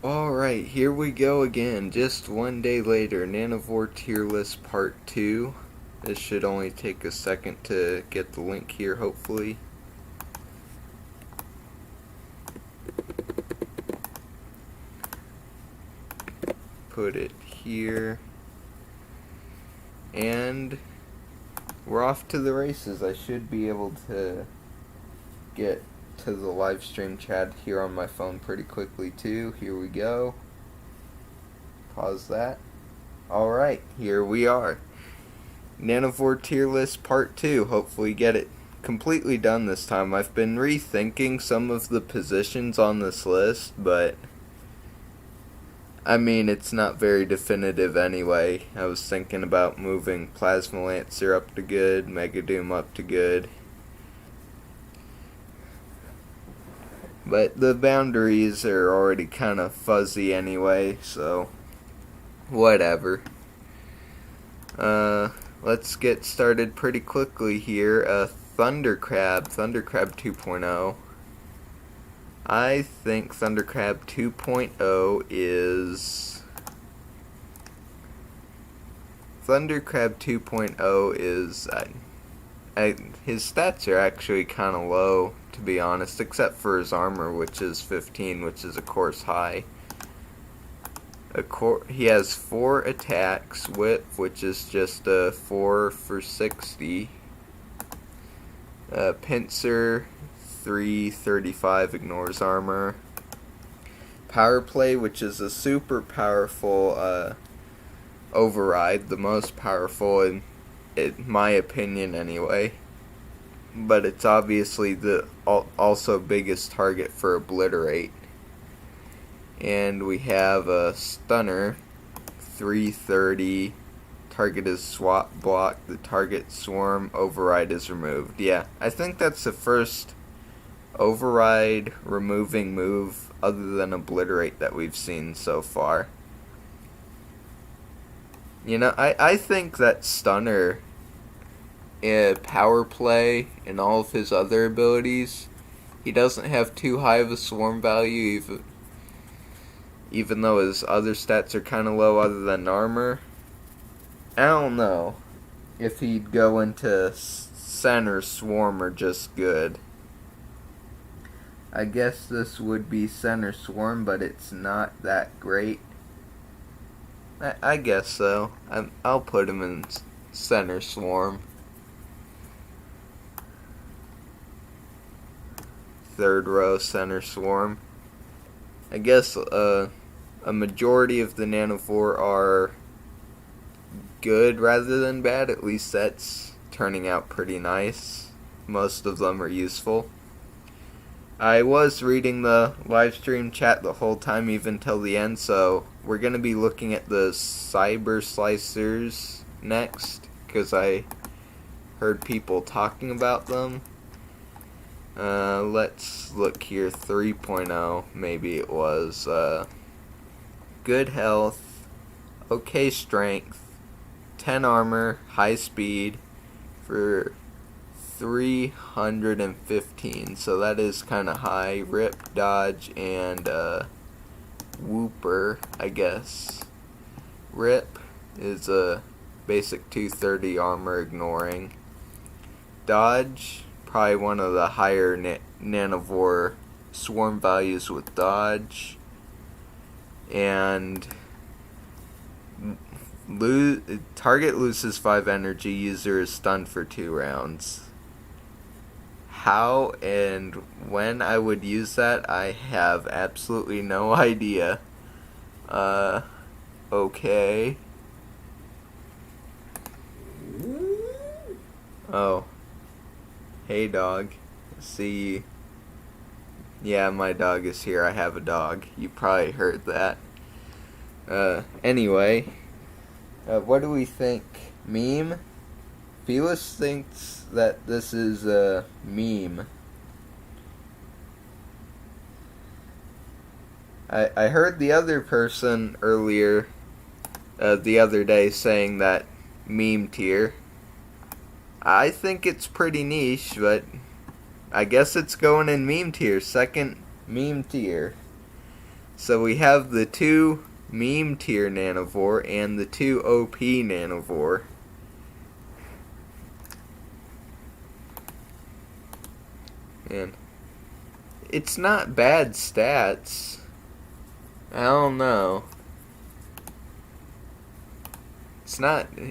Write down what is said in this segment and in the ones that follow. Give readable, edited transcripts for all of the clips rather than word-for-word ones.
Alright, here we go again. Just one day later, Nanovor tier list part 2. This should only take a second to get the link here, hopefully. Put it here. And we're off to the races. I should be able to get to the live stream chat here on my phone pretty quickly too. Here we go. Pause that. Alright, here we are. Nanovor tier list part 2. Hopefully get it completely done this time. I've been rethinking some of the positions on this list, but I mean, it's not very definitive anyway. I was thinking about moving Plasma Lancer up to good, Mega Doom up to good. But the boundaries are already kind of fuzzy anyway, so whatever. Let's get started pretty quickly here. Thundercrab 2.0. I think Thundercrab 2.0 is... Thundercrab 2.0 is... his stats are actually kind of low, to be honest, except for his armor, which is 15, which is a course high. He has 4 attacks, whip, which is just a 4 for 60. Pincer, 335, ignores armor. Power Play, which is a super powerful override, the most powerful in my opinion anyway. But it's obviously the also biggest target for Obliterate. And we have a Stunner, 330. Target is swap block. The target swarm override is removed. Yeah, I think that's the first override removing move other than Obliterate that we've seen so far. You know, I think that Stunner, Power Play, and all of his other abilities, he doesn't have too high of a swarm value, even though his other stats are kind of low other than armor. I don't know if he'd go into center swarm or just good. I guess this would be center swarm, but it's not that great. I guess so. I'll put him in center swarm. Third row center swarm. I guess a majority of the Nanovor are good rather than bad. At least that's turning out pretty nice. Most of them are useful. I was reading the live stream chat the whole time, even till the end, so we're going to be looking at the Cyber Slicers next, because I heard people talking about them. Let's look here. 3.0, maybe it was. Good health, okay strength, 10 armor, high speed for 315, so that is kind of high. Rip, dodge, and whooper, I guess. Rip is a basic 230 armor ignoring. Dodge, probably one of the higher Nanovor swarm values with dodge. And target loses 5 energy, user is stunned for 2 rounds. How and when I would use that, I have absolutely no idea. Okay. Oh. Hey dog. See you. Yeah, my dog is here. I have a dog. You probably heard that. Anyway. What do we think? Meme? Felis thinks that this is a meme. I heard the other person earlier, the other day, saying that meme tier. I think it's pretty niche, but I guess it's going in meme tier. Second meme tier. So we have the 2 meme tier Nanovor and the 2 OP Nanovor. And it's not bad stats. I don't know.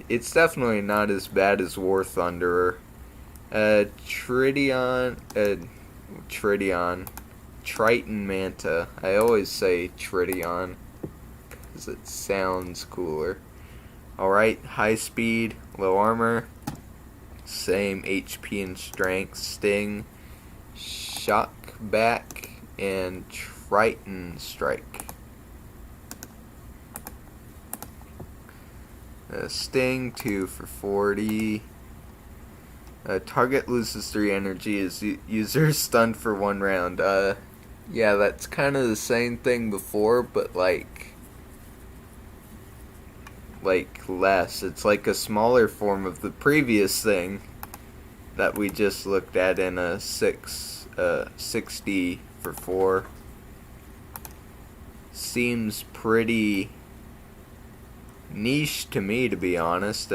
It's definitely not as bad as War Thunderer. Triton Manta. I always say Triton because it sounds cooler. Alright, high speed, low armor, same HP and strength, sting, shock back, and Triton strike. Sting 2 for 40. Target loses 3 energy as user stunned for 1 round. Yeah, that's kind of the same thing before, but like less. It's like a smaller form of the previous thing that we just looked at in a 60 for 4. Seems pretty niche to me, to be honest.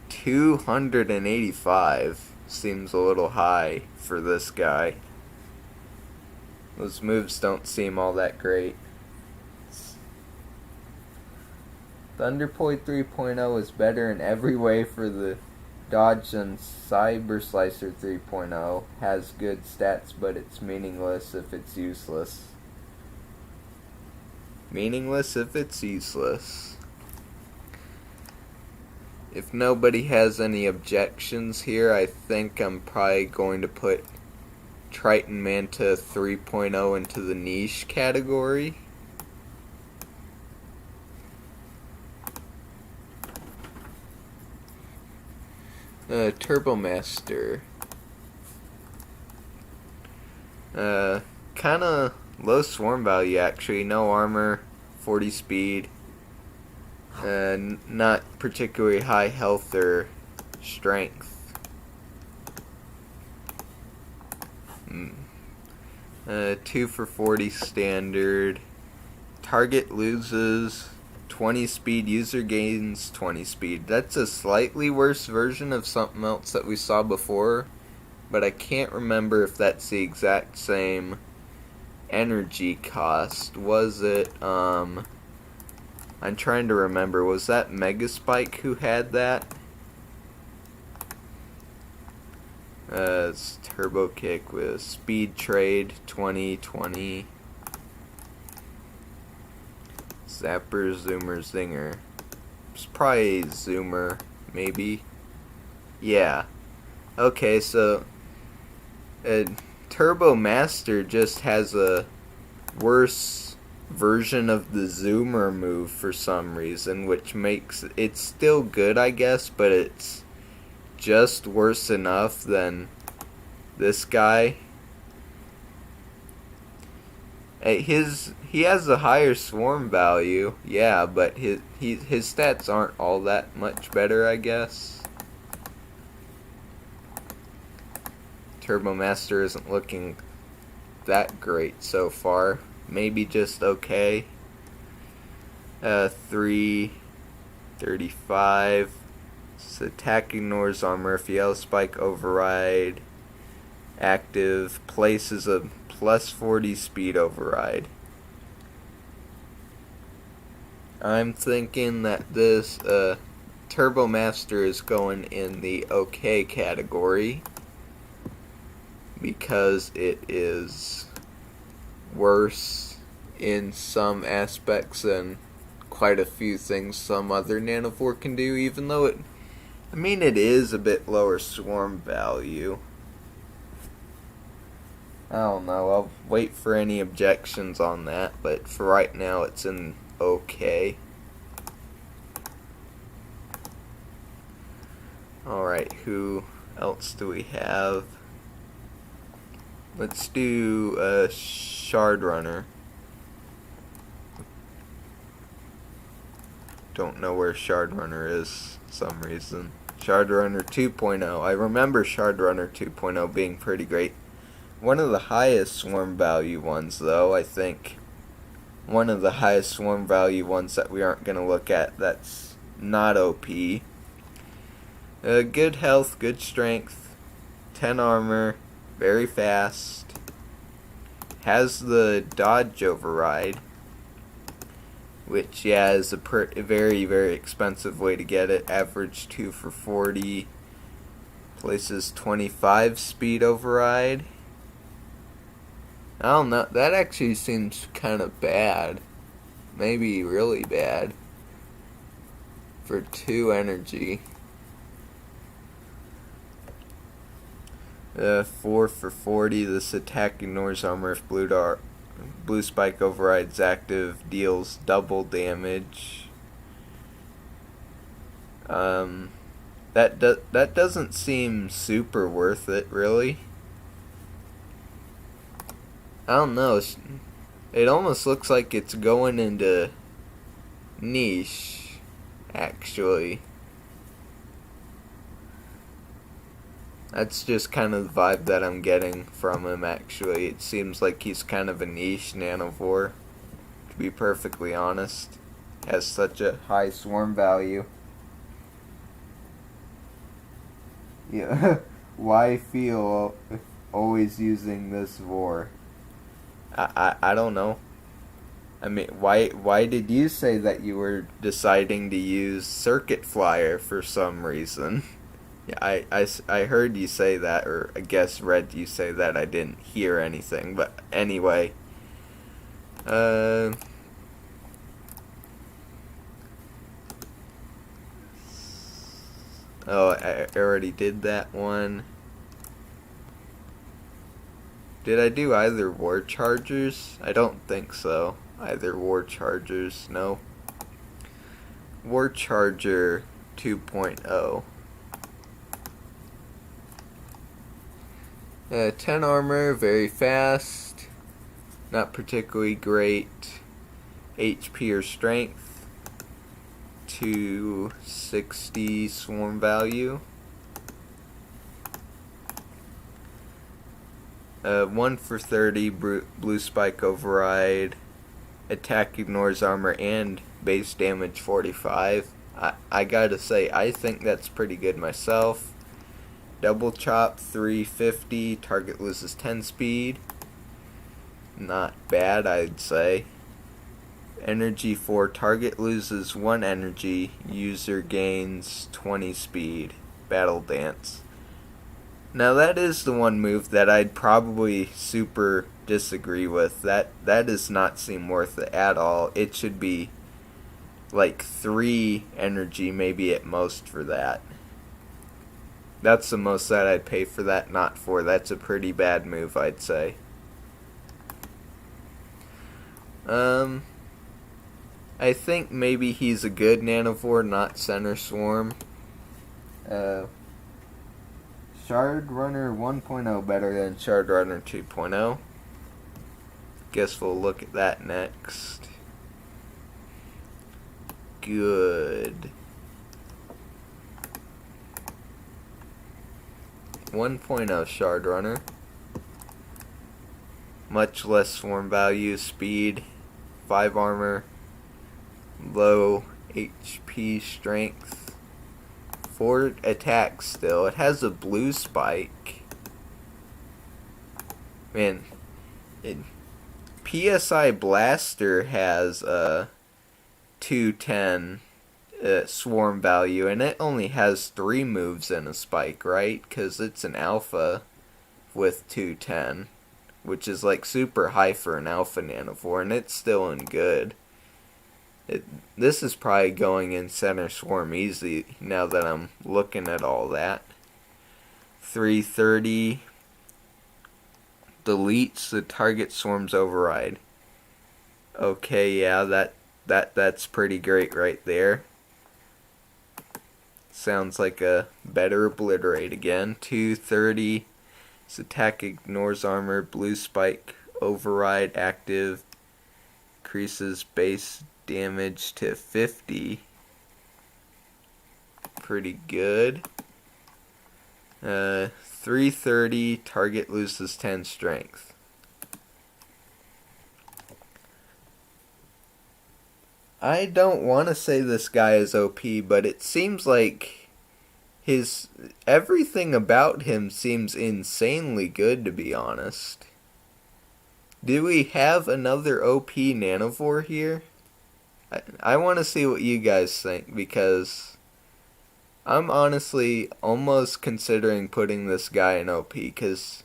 285 seems a little high for this guy. Those moves don't seem all that great. Thunderpoint 3.0 is better in every way for the dodge than Cyber Slicer 3.0. Has good stats, but it's meaningless if it's useless. Meaningless if it's useless. If nobody has any objections here, I think I'm probably going to put Triton Manta 3.0 into the niche category. Turbo Master. Kinda low swarm value actually. No armor, 40 speed. Not particularly high health or strength. 2 for 40 standard. Target loses 20 speed, user gains 20 speed. That's a slightly worse version of something else that we saw before, but I can't remember if that's the exact same energy cost. Was it, I'm trying to remember, was that Mega Spike who had that? It's Turbo Kick with Speed Trade 2020. Zapper, Zoomer, Zinger. It's probably Zoomer, maybe. Yeah. Okay, so Turbo Master just has a worse version of the Zoomer move for some reason, which makes it's still good, I guess, but it's just worse enough than this guy. He has a higher swarm value, yeah, but his stats aren't all that much better, I guess. Turbo Master isn't looking that great so far. Maybe just okay. 335. Attack ignores armor. If yellow spike override active, places a plus 40 speed override. I'm thinking that this Turbo Master is going in the okay category because it is worse in some aspects than quite a few things some other Nanovor can do, even though it is a bit lower swarm value. I don't know, I'll wait for any objections on that, but for right now it's in okay. Alright, who else do we have? Let's do Shard Runner. Don't know where Shard Runner is for some reason. Shard Runner 2.0. I remember Shard Runner 2.0 being pretty great. One of the highest swarm value ones, though, I think. one of the highest swarm value ones that we aren't going to look at that's not OP. Good health, good strength, 10 armor, very fast. Has the dodge override, which, yeah, is a very, very expensive way to get it. Average 2 for 40. Places 25 speed override. I don't know. That actually seems kind of bad. Maybe really bad. For 2 energy. 4 for 40. This attack ignores armor if blue spike overrides active, deals double damage. That doesn't seem super worth it, really. I don't know. It almost looks like it's going into niche, actually. That's just kind of the vibe that I'm getting from him, actually. It seems like he's kind of a niche Nanovor, to be perfectly honest. Has such a high swarm value. Yeah, why feel always using this Vor? I don't know. I mean, why did you say that you were deciding to use Circuit Flyer for some reason? Yeah, I heard you say that, or I guess read you say that. I didn't hear anything, but anyway. Oh, I already did that one. Did I do either War Chargers? I don't think so. Either War Chargers, no. War Charger 2.0. 10 armor, very fast. Not particularly great HP or strength. 260 swarm value. 1 for 30 blue spike override. Attack ignores armor and base damage 45. I gotta say, I think that's pretty good myself. Double chop 350. Target loses 10 speed. Not bad, I'd say. Energy 4. Target loses 1 energy. User gains 20 speed. Battle Dance. Now that is the one move that I'd probably super disagree with. That does not seem worth it at all. It should be like 3 energy maybe at most for that. That's the most that I'd pay for that, not 4. That's a pretty bad move, I'd say. I think maybe he's a good Nanovor, not Center Swarm. Shard Runner 1.0 better than Shard Runner 2.0. Guess we'll look at that next. Good. 1.0 Shard Runner. Much less swarm value, speed, 5 armor, low HP strength. 4 attacks still. It has a blue spike. Man, PSI Blaster has a 210 swarm value, and it only has 3 moves and a spike, right? Because it's an alpha with 210, which is like super high for an alpha Nanovor, and it's still in good. This is probably going in Center Swarm easy now that I'm looking at all that. 330 deletes the target swarm's override. Okay, yeah, that's pretty great right there. Sounds like a better obliterate again. 230. This attack ignores armor. Blue spike override active. Increases base damage to 50. Pretty good. 330. Target loses 10 strength. I don't want to say this guy is OP, but it seems like his everything about him seems insanely good, to be honest. Do we have another OP Nanovor here? I want to see what you guys think, because I'm honestly almost considering putting this guy in OP, because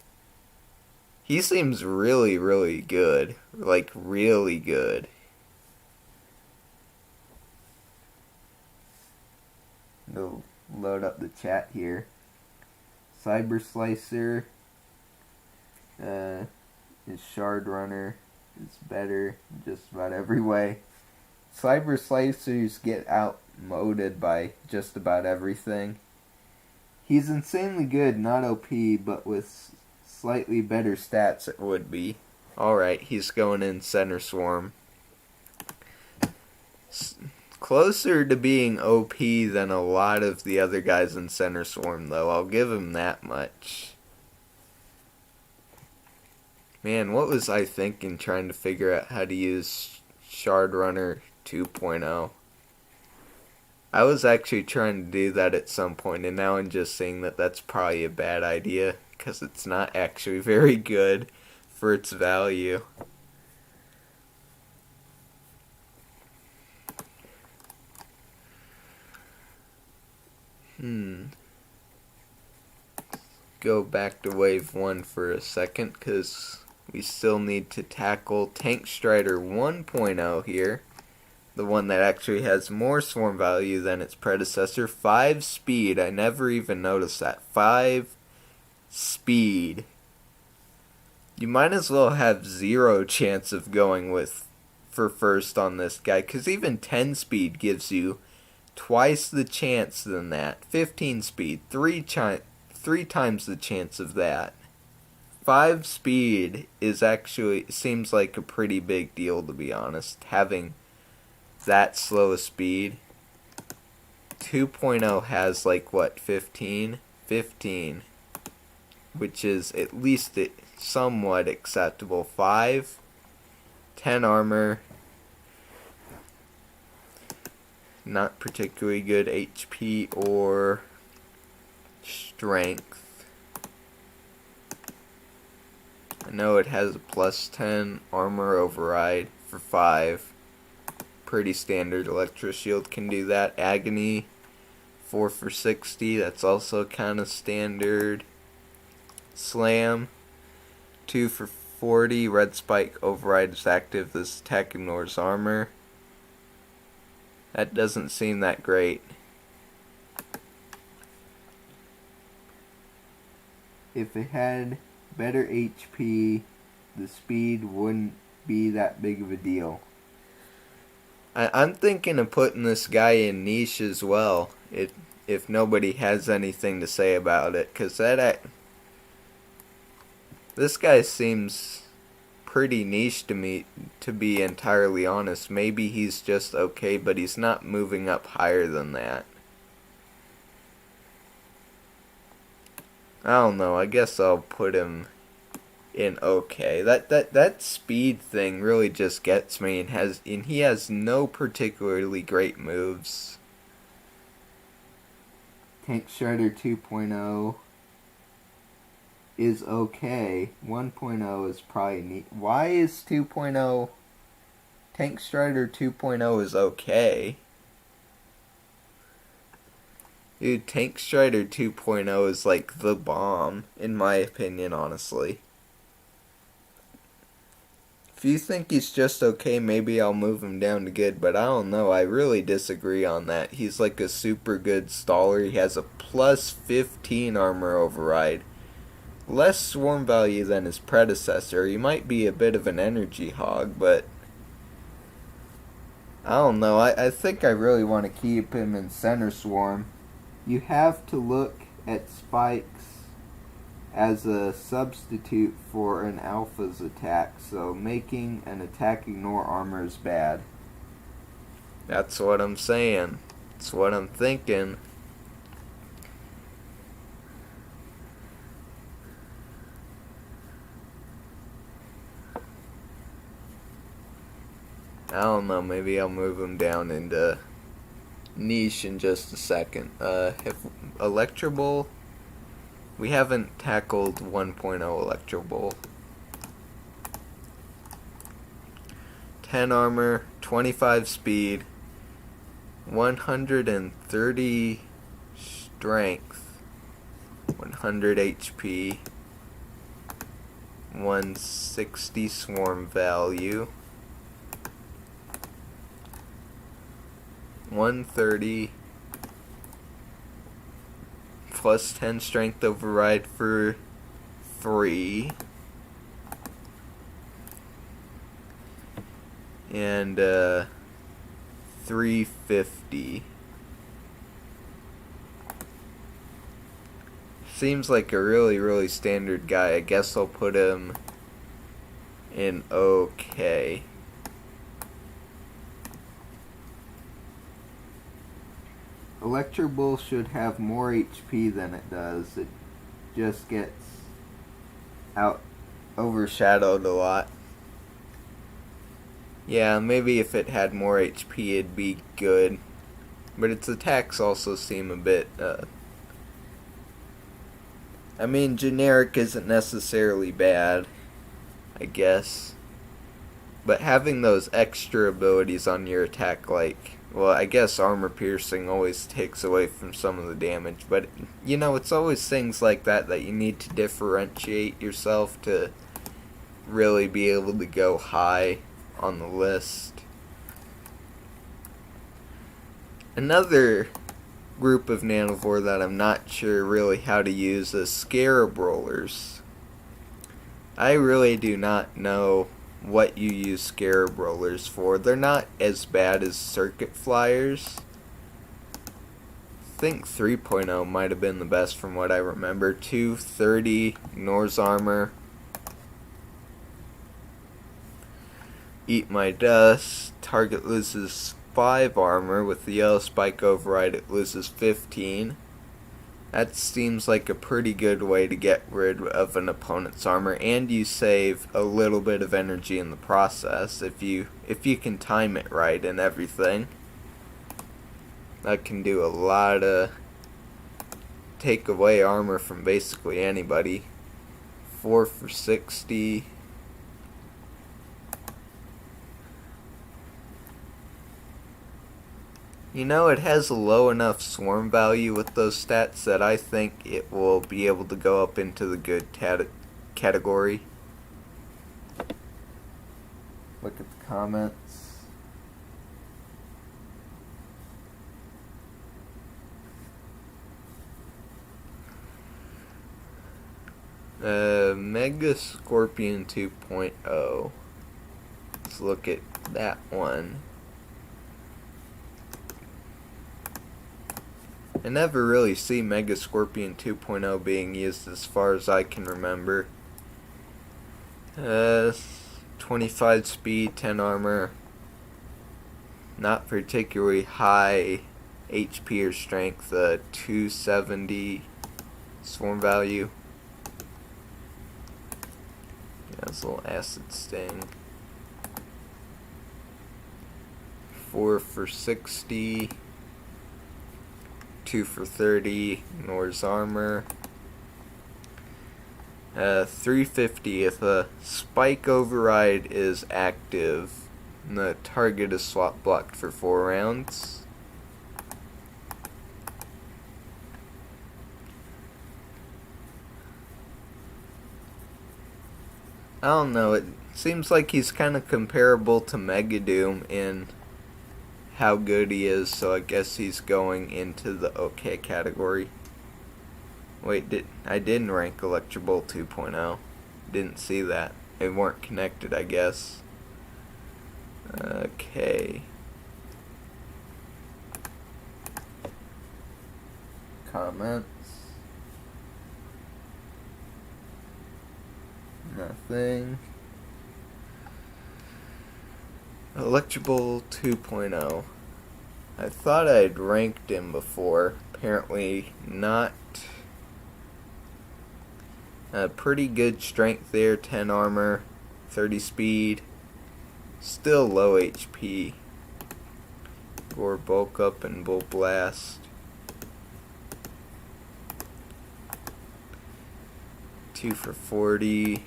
he seems really, really good. Like, really good. No. Load up the chat here. Cyber Slicer, his Shard Runner is better in just about every way. Cyber Slicers get outmoded by just about everything. He's insanely good, not OP, but with slightly better stats it would be. Alright, he's going in Center Swarm. Closer to being OP than a lot of the other guys in Center Swarm, though. I'll give him that much. Man, what was I thinking trying to figure out how to use Shard Runner 2.0? I was actually trying to do that at some point, and now I'm just saying that that's probably a bad idea, because it's not actually very good for its value. Go back to wave 1 for a second, because we still need to tackle Tank Strider 1.0 here. The one that actually has more swarm value than its predecessor. 5 speed, I never even noticed that. 5 speed. You might as well have 0 chance of going for first on this guy, because even 10 speed gives you twice the chance than that. 15 speed, 3 times the chance of that. 5 speed is actually, seems like a pretty big deal, to be honest, having that slow a speed. 2.0 has like what, 15? 15, which is at least somewhat acceptable. 5, 10 armor, not particularly good HP or strength. I know it has a plus 10 armor override for 5. Pretty standard. Electroshield can do that. Agony, 4 for 60. That's also kind of standard. Slam, 2 for 40. Red Spike override is active. This attack ignores armor. That doesn't seem that great. If it had better HP, the speed wouldn't be that big of a deal. I'm thinking of putting this guy in niche as well, if nobody has anything to say about it, because this guy seems pretty niche to me, to be entirely honest. Maybe he's just okay, but he's not moving up higher than that. I don't know, I guess I'll put him in okay. That speed thing really just gets me, and he has no particularly great moves. Tank Strider 2.0 is okay. 1.0 is probably neat. Why is 2.0? Tank Strider 2.0 is okay. Dude, Tank Strider 2.0 is like the bomb, in my opinion, honestly. If you think he's just okay, maybe I'll move him down to good, but I don't know. I really disagree on that. He's like a super good staller. He has a plus 15 armor override. Less swarm value than his predecessor. He might be a bit of an energy hog, but I don't know. I think I really want to keep him in Center Swarm. You have to look at spikes as a substitute for an alpha's attack, so making an attack ignore armor is bad. That's what I'm saying. That's what I'm thinking. I don't know, maybe I'll move him down into niche in just a second. Electro Bull. We haven't tackled 1.0 Electro Bull. 10 armor, 25 speed, 130 strength, 100 HP, 160 swarm value, 130 plus 10 strength override for 3, and 350. Seems like a really standard guy. I guess I'll put him in okay. Electro Bull should have more HP than it does. It just gets overshadowed a lot. Yeah, maybe if it had more HP it'd be good. But its attacks also seem a bit, I mean, generic isn't necessarily bad, I guess. But having those extra abilities on your attack, like, well, I guess armor piercing always takes away from some of the damage. But, you know, it's always things like that that you need to differentiate yourself to really be able to go high on the list. Another group of Nanovor that I'm not sure really how to use is Scarab Rollers. I really do not know what you use Scarab Rollers for. They're not as bad as Circuit Flyers. I think 3.0 might have been the best from what I remember. 230 Nor's armor. Eat My Dust. Target loses 5 armor. With the yellow spike override it loses 15. That seems like a pretty good way to get rid of an opponent's armor, and you save a little bit of energy in the process if you can time it right and everything. That can do a lot of take away armor from basically anybody. 4 for 60. You know, it has a low enough swarm value with those stats that I think it will be able to go up into the good category. Look at the comments. Mega Scorpion 2.0. Let's look at that one. I never really see Mega Scorpion 2.0 being used as far as I can remember. 25 speed, 10 armor. Not particularly high HP or strength. 270 swarm value. That's a little acid sting. 4 for 60. 2 for 30, Nor's armor. 350 if a spike override is active and the target is swap blocked for 4 rounds. I don't know, it seems like he's kind of comparable to Megadoom in how good he is, so I guess he's going into the okay category. Wait, I didn't rank Electro Bull 2.0. Didn't see that. They weren't connected, I guess. Okay. Comments. Nothing. Electro Bull 2.0. I thought I'd ranked him before. Apparently not. Pretty good strength there. 10 armor, 30 speed, Still low HP. Or bulk up and bull blast. 2 for 40.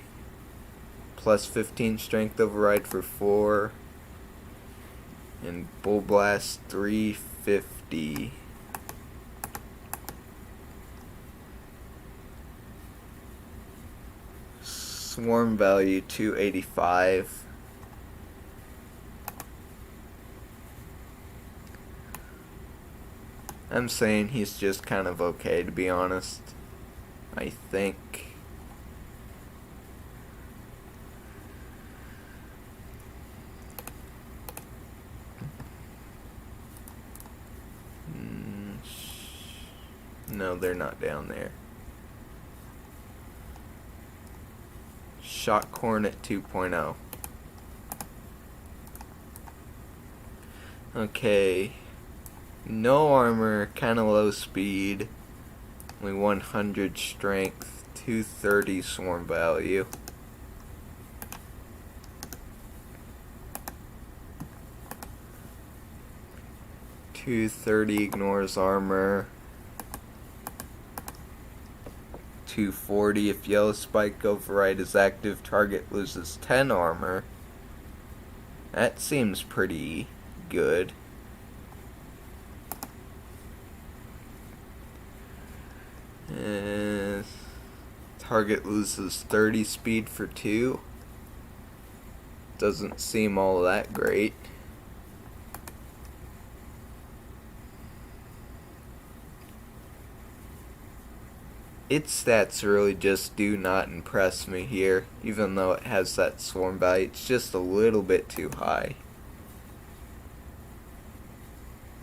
Plus 15 strength override for 4. And bull blast 350. Swarm value 285. I'm saying he's just kind of okay, to be honest. I think. No, they're not down there. Shot Cornet 2.0. Okay. No armor, kind of low speed. Only 100 strength, 230 swarm value. .230 ignores armor. 240 if yellow spike override is active, target loses 10 armor. That seems pretty good. Target loses 30 speed for 2. Doesn't seem all that great. Its stats really just do not impress me here, even though it has that swarm value. It's just a little bit too high.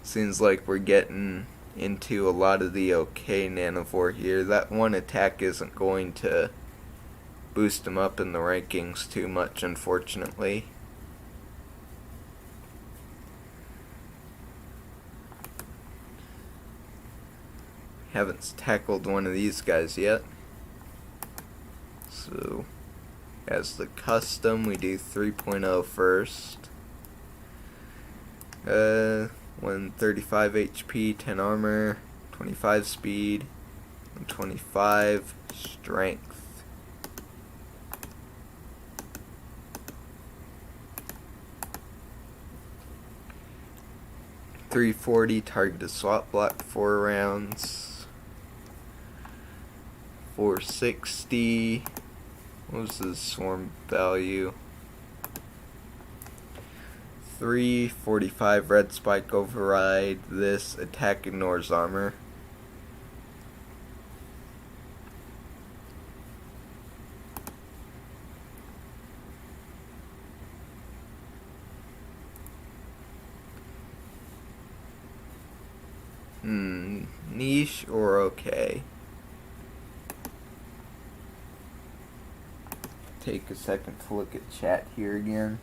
Seems like we're getting into a lot of the okay Nanovor here. That one attack isn't going to boost him up in the rankings too much, unfortunately. Haven't tackled one of these guys yet. So, as the custom, we do 3.0 first. 135 HP, 10 armor, 25 speed, and 25 strength. .340 targeted swap block 4 rounds. 460. What was his swarm value? 345 red spike override. This attack ignores armor. Niche or okay? Take a second to look at chat here again.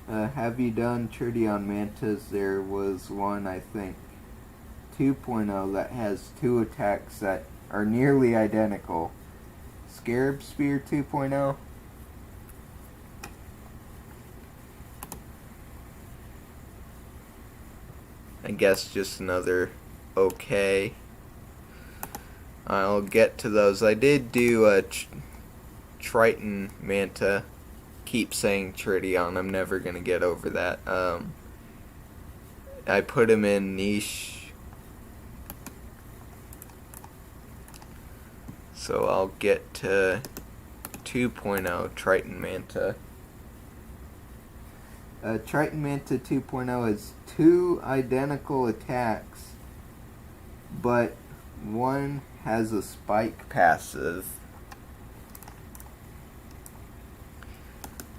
Have you done Trition Mantas? There was one, I think, 2.0 that has 2 attacks that are nearly identical. Scarab Spear 2.0? I guess just another okay. I'll get to those. I did do a Triton Manta. Keep saying Trition. I'm never going to get over that. I put him in niche. So I'll get to 2.0 Triton Manta. Triton Manta 2.0 has 2 identical attacks, but one has a spike passive.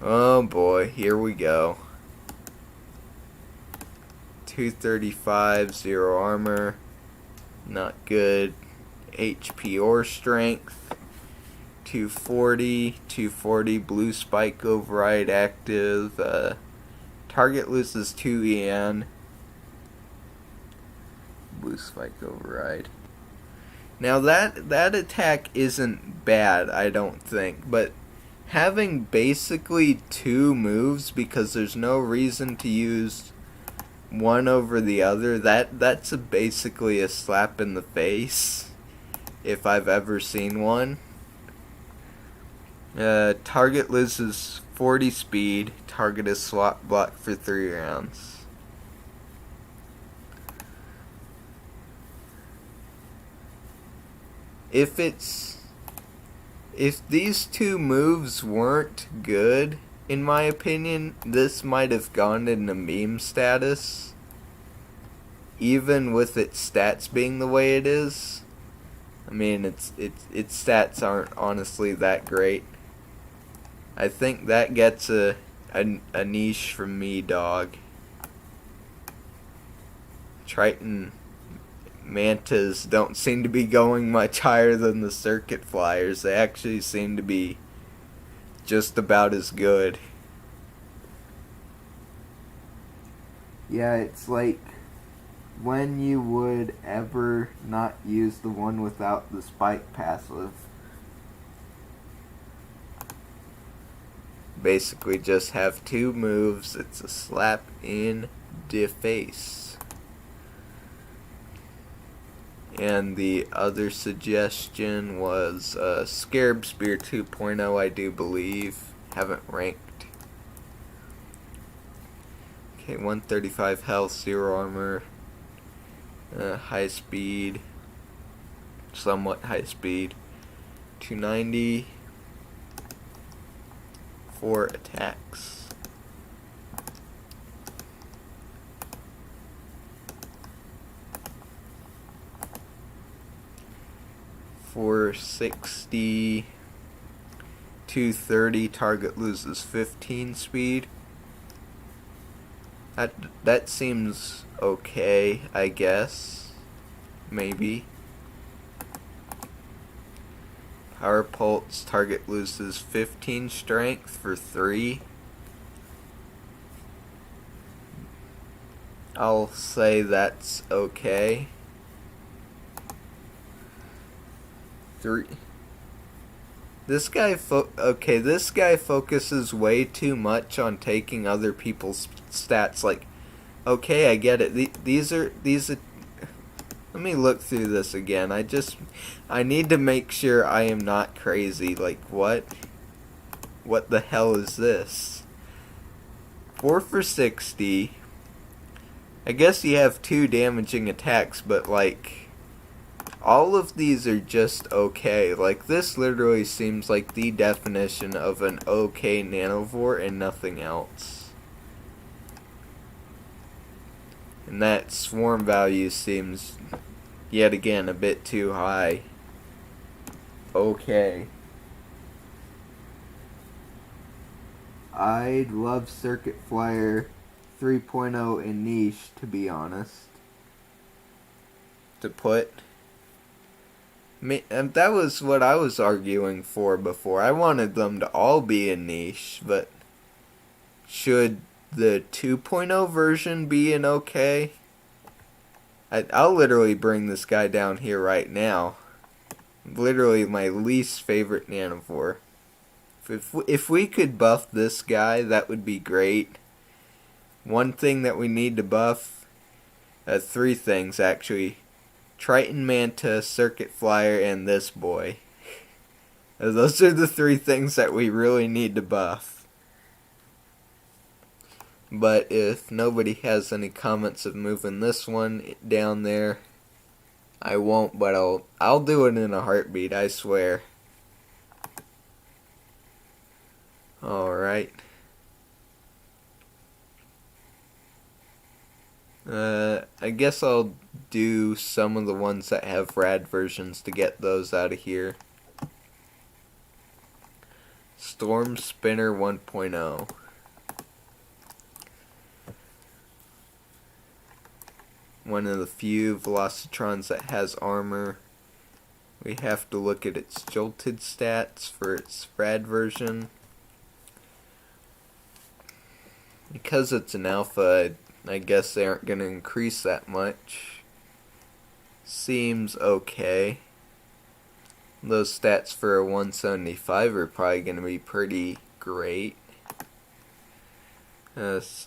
Oh boy, here we go. 235, 0 armor, not good. HP or strength. 240 blue spike override active. Target loses 2 EN. Blue spike override. Now that attack isn't bad, I don't think, but having basically two moves because there's no reason to use one over the other, that's basically a slap in the face if I've ever seen one. Target loses 40 speed. Target is slot blocked for 3 rounds. If these two moves weren't good, in my opinion, this might have gone into meme status, even with its stats being the way it is. I mean, its stats aren't honestly that great. I think that gets a niche from me, dog. Triton Mantas don't seem to be going much higher than the Circuit Flyers. They actually seem to be just about as good. Yeah, it's like when you would ever not use the one without the spike passive. Basically just have two moves. It's a slap in the face. And the other suggestion was Scarab Spear 2.0, I do believe. Haven't ranked. Okay, 135 health, 0 armor. High speed. Somewhat high speed. 290. 4 attacks. .460, 230. Target loses 15 speed. That seems okay, I guess. Maybe. Power Pulse, target loses 15 strength for 3. I'll say that's okay. 3. This guy focuses way too much on taking other people's stats. Like, okay, I get it. These are. Let me look through this again. I need to make sure I am not crazy. Like, what? What the hell is this? 4 for 60. I guess you have 2 damaging attacks, but like, all of these are just okay. Like, this literally seems like the definition of an okay Nanovor and nothing else. And that swarm value seems, yet again, a bit too high. Okay. I'd love Circuit Flyer 3.0 in niche, to be honest. To put. And that was what I was arguing for before. I wanted them to all be in niche, but should the 2.0 version be in okay? I'll literally bring this guy down here right now. Literally my least favorite Nanovor. If we could buff this guy, that would be great. One thing that we need to buff, 3 things actually. Triton Manta, Circuit Flyer, and this boy. Those are the 3 things that we really need to buff. But if nobody has any comments of moving this one down there, I won't, but I'll do it in a heartbeat, I swear. Alright. I guess I'll do some of the ones that have rad versions to get those out of here. Storm Spinner 1.0. One of the few Velocitrons that has armor. We have to look at its jolted stats for its rad version. Because it's an alpha, I guess they aren't going to increase that much. Seems okay. Those stats for a 175 are probably going to be pretty great.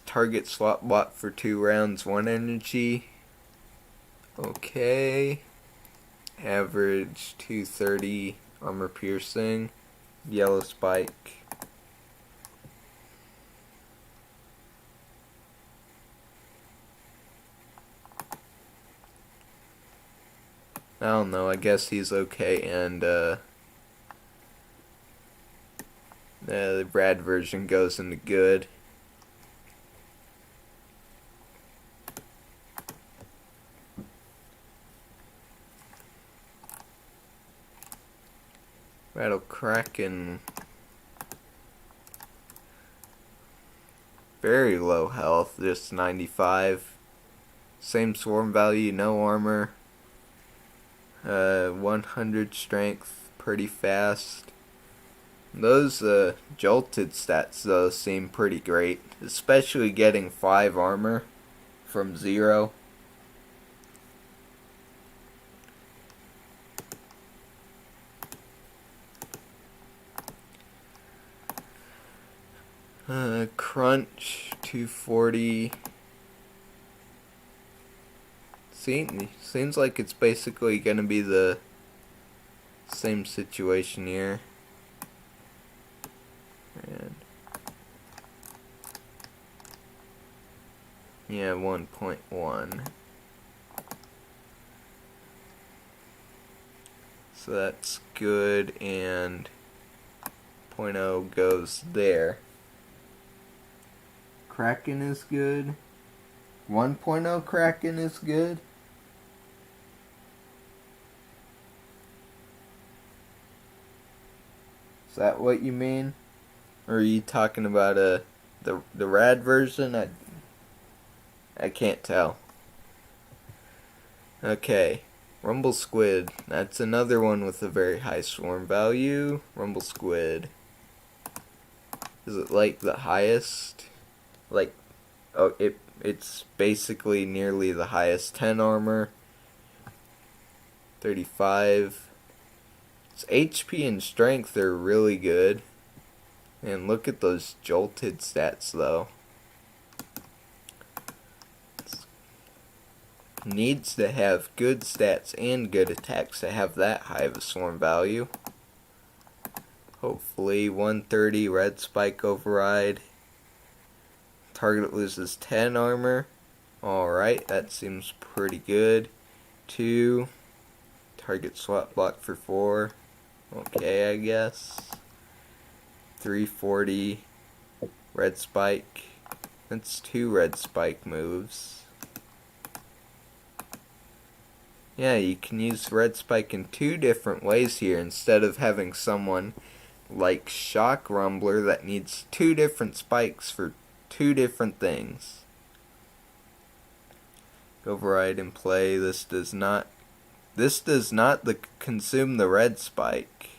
Target swap block for 2 rounds, 1 energy. Okay. Average 230 armor piercing. Yellow spike. I don't know, I guess he's okay, and the rad version goes into good. Rattle Kraken. Very low health, just 95. Same swarm value, no armor. 100 strength, pretty fast. Those jolted stats though seem pretty great, especially getting 5 armor from 0. Crunch 240. Seems like it's basically gonna be the same situation here. And yeah, 1.1. So that's good, and 0.0 goes there. Kraken is good. 1.0 Kraken is good. Is that what you mean? Or are you talking about the rad version? I can't tell. Okay. Rumble Squid. That's another one with a very high swarm value. Rumble Squid. Is it like the highest? Like, oh, it's basically nearly the highest. 10 armor. 35. Its HP and strength are really good. And look at those jolted stats though. Needs to have good stats and good attacks to have that high of a swarm value. Hopefully 130 red spike override. Target loses 10 armor. Alright, that seems pretty good. 2. Target swap block for 4. Okay, I guess. 340 red spike. That's 2 red spike moves. Yeah, you can use red spike in 2 different ways here instead of having someone like Shock Rumbler that needs 2 different spikes for 2 different things. Override and play. This does not consume the red spike.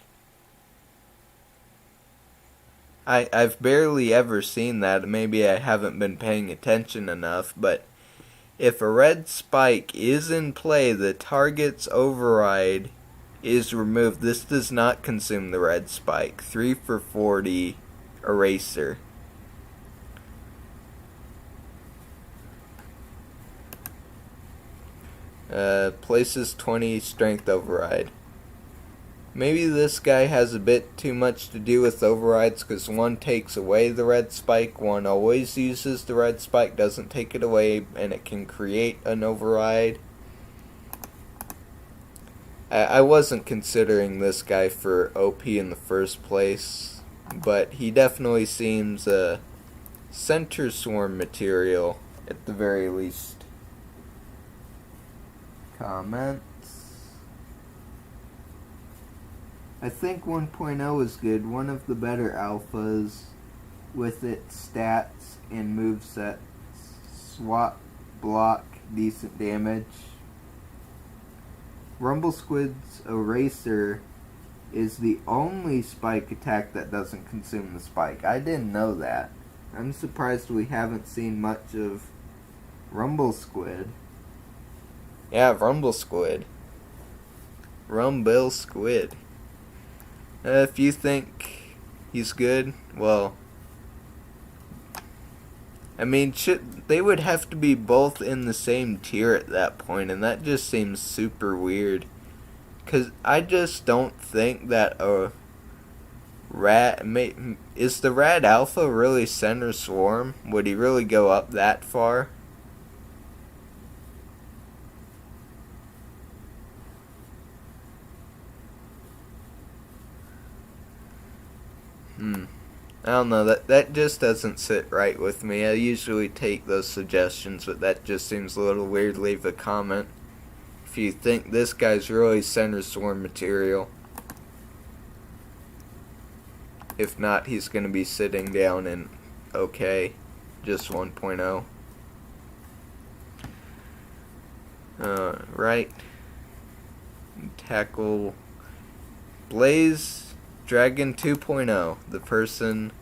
I've barely ever seen that. Maybe I haven't been paying attention enough, but if a red spike is in play, the target's override is removed. This does not consume the red spike. 3 for 40 eraser. Places 20 strength override. Maybe this guy has a bit too much to do with overrides because one takes away the red spike, one always uses the red spike, doesn't take it away, and it can create an override. I wasn't considering this guy for OP in the first place, but he definitely seems a center swarm material at the very least. Comments? I think 1.0 is good, one of the better alphas with its stats and movesets. Swap, block, decent damage. Rumble Squid's Eraser is the only spike attack that doesn't consume the spike. I didn't know that. I'm surprised we haven't seen much of Rumble Squid. Yeah, Rumble Squid. Rumble Squid. If you think he's good, well, I mean, they would have to be both in the same tier at that point, and that just seems super weird. Because I just don't think that a is the Rad Alpha really center swarm? Would he really go up that far? I don't know, that just doesn't sit right with me. I usually take those suggestions, but that just seems a little weird. Leave a comment if you think this guy's really center swarm material. If not, he's going to be sitting down in okay, just 1.0. Right. Tackle Blaze Dragon 2.0. The person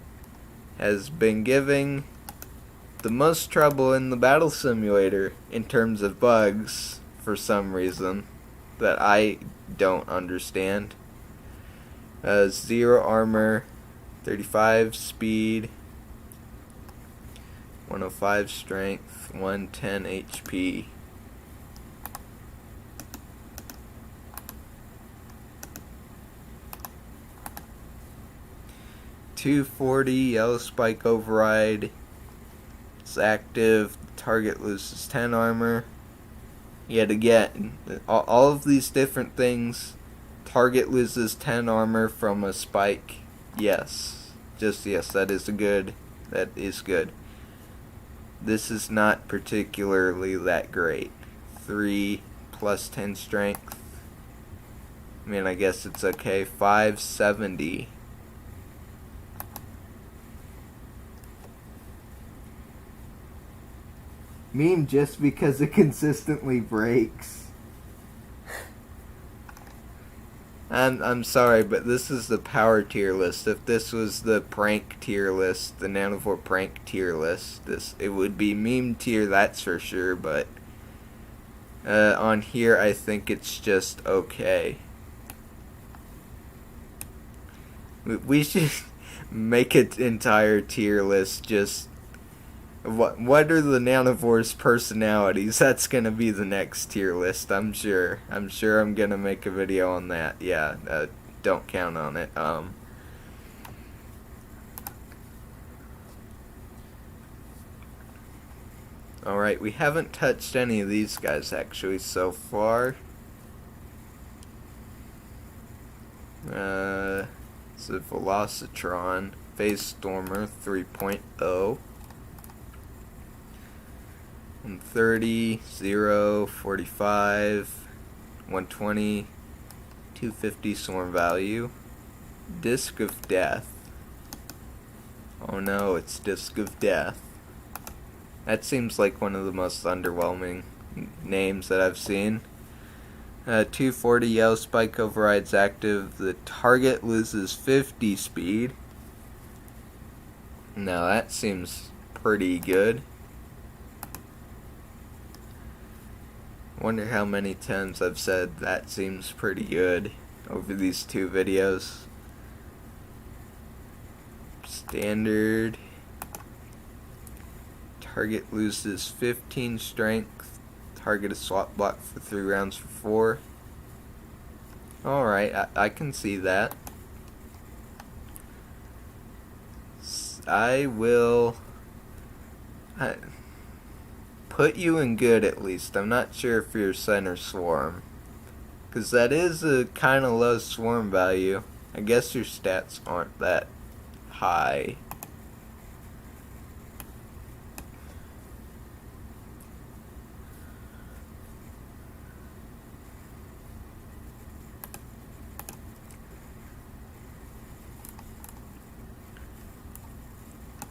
has been giving the most trouble in the battle simulator in terms of bugs for some reason that I don't understand. 0 armor, 35 speed, 105 strength, 110 HP. .240 yellow spike override. It's active. The target loses 10 armor. Yet again, all of these different things. Target loses 10 armor from a spike. Yes, just yes. That is good. That is good. This is not particularly that great. 3 plus 10 strength. I mean, I guess it's okay. 570. Meme just because it consistently breaks. I'm sorry, but this is the power tier list. If this was the prank tier list, the Nanovor prank tier list, it would be meme tier, that's for sure, but on here I think it's just okay. We should make an entire tier list just what are the Nanovor's personalities? That's gonna be the next tier list, I'm sure. I'm gonna make a video on that. Yeah, don't count on it. Alright, we haven't touched any of these guys actually so far. It's a Velocitron, Phase Stormer 3.0. 130, 0, 45, 120, 250 swarm value. Disc of Death. Oh no, it's Disc of Death. That seems like one of the most underwhelming names that I've seen. 240 yellow spike overrides active. The target loses 50 speed. Now that seems pretty good. Wonder how many times I've said that seems pretty good over these two videos. Standard. Target loses 15 strength. Target is swap block for 3 rounds for 4. Alright, I can see that. I will put you in good at least. I'm not sure if you're center swarm, because that is a kind of low swarm value. I guess your stats aren't that high.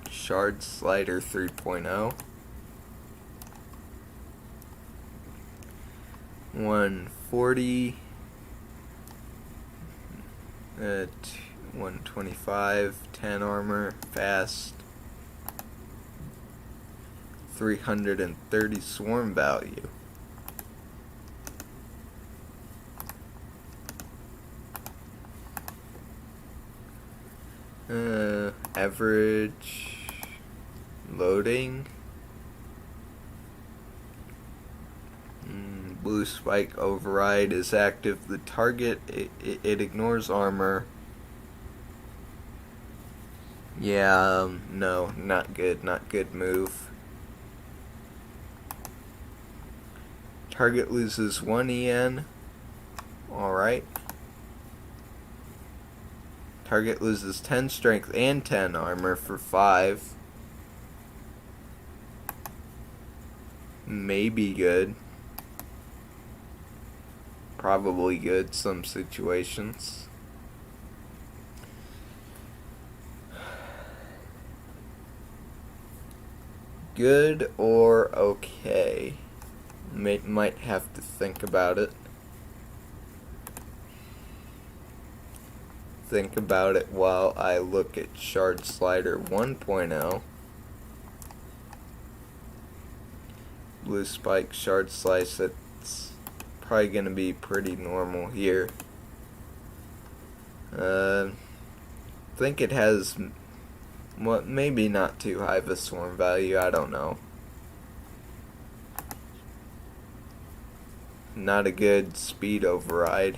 Shard Slider 3.0. 140 at 125, 10 armor, fast, 330 swarm value. Average. Loading. Blue spike override is active. The target, it ignores armor. Yeah, no, not good. Not good move. Target loses 1 EN. Alright. Target loses 10 strength and 10 armor for 5. Maybe good. Probably good, some situations. Good or okay. Might have to think about it. Think about it while I look at Shard Slider 1.0. Blue Spike Shard Slice, it's probably going to be pretty normal here. Think it has, maybe not too high of a swarm value, I don't know. Not a good speed override.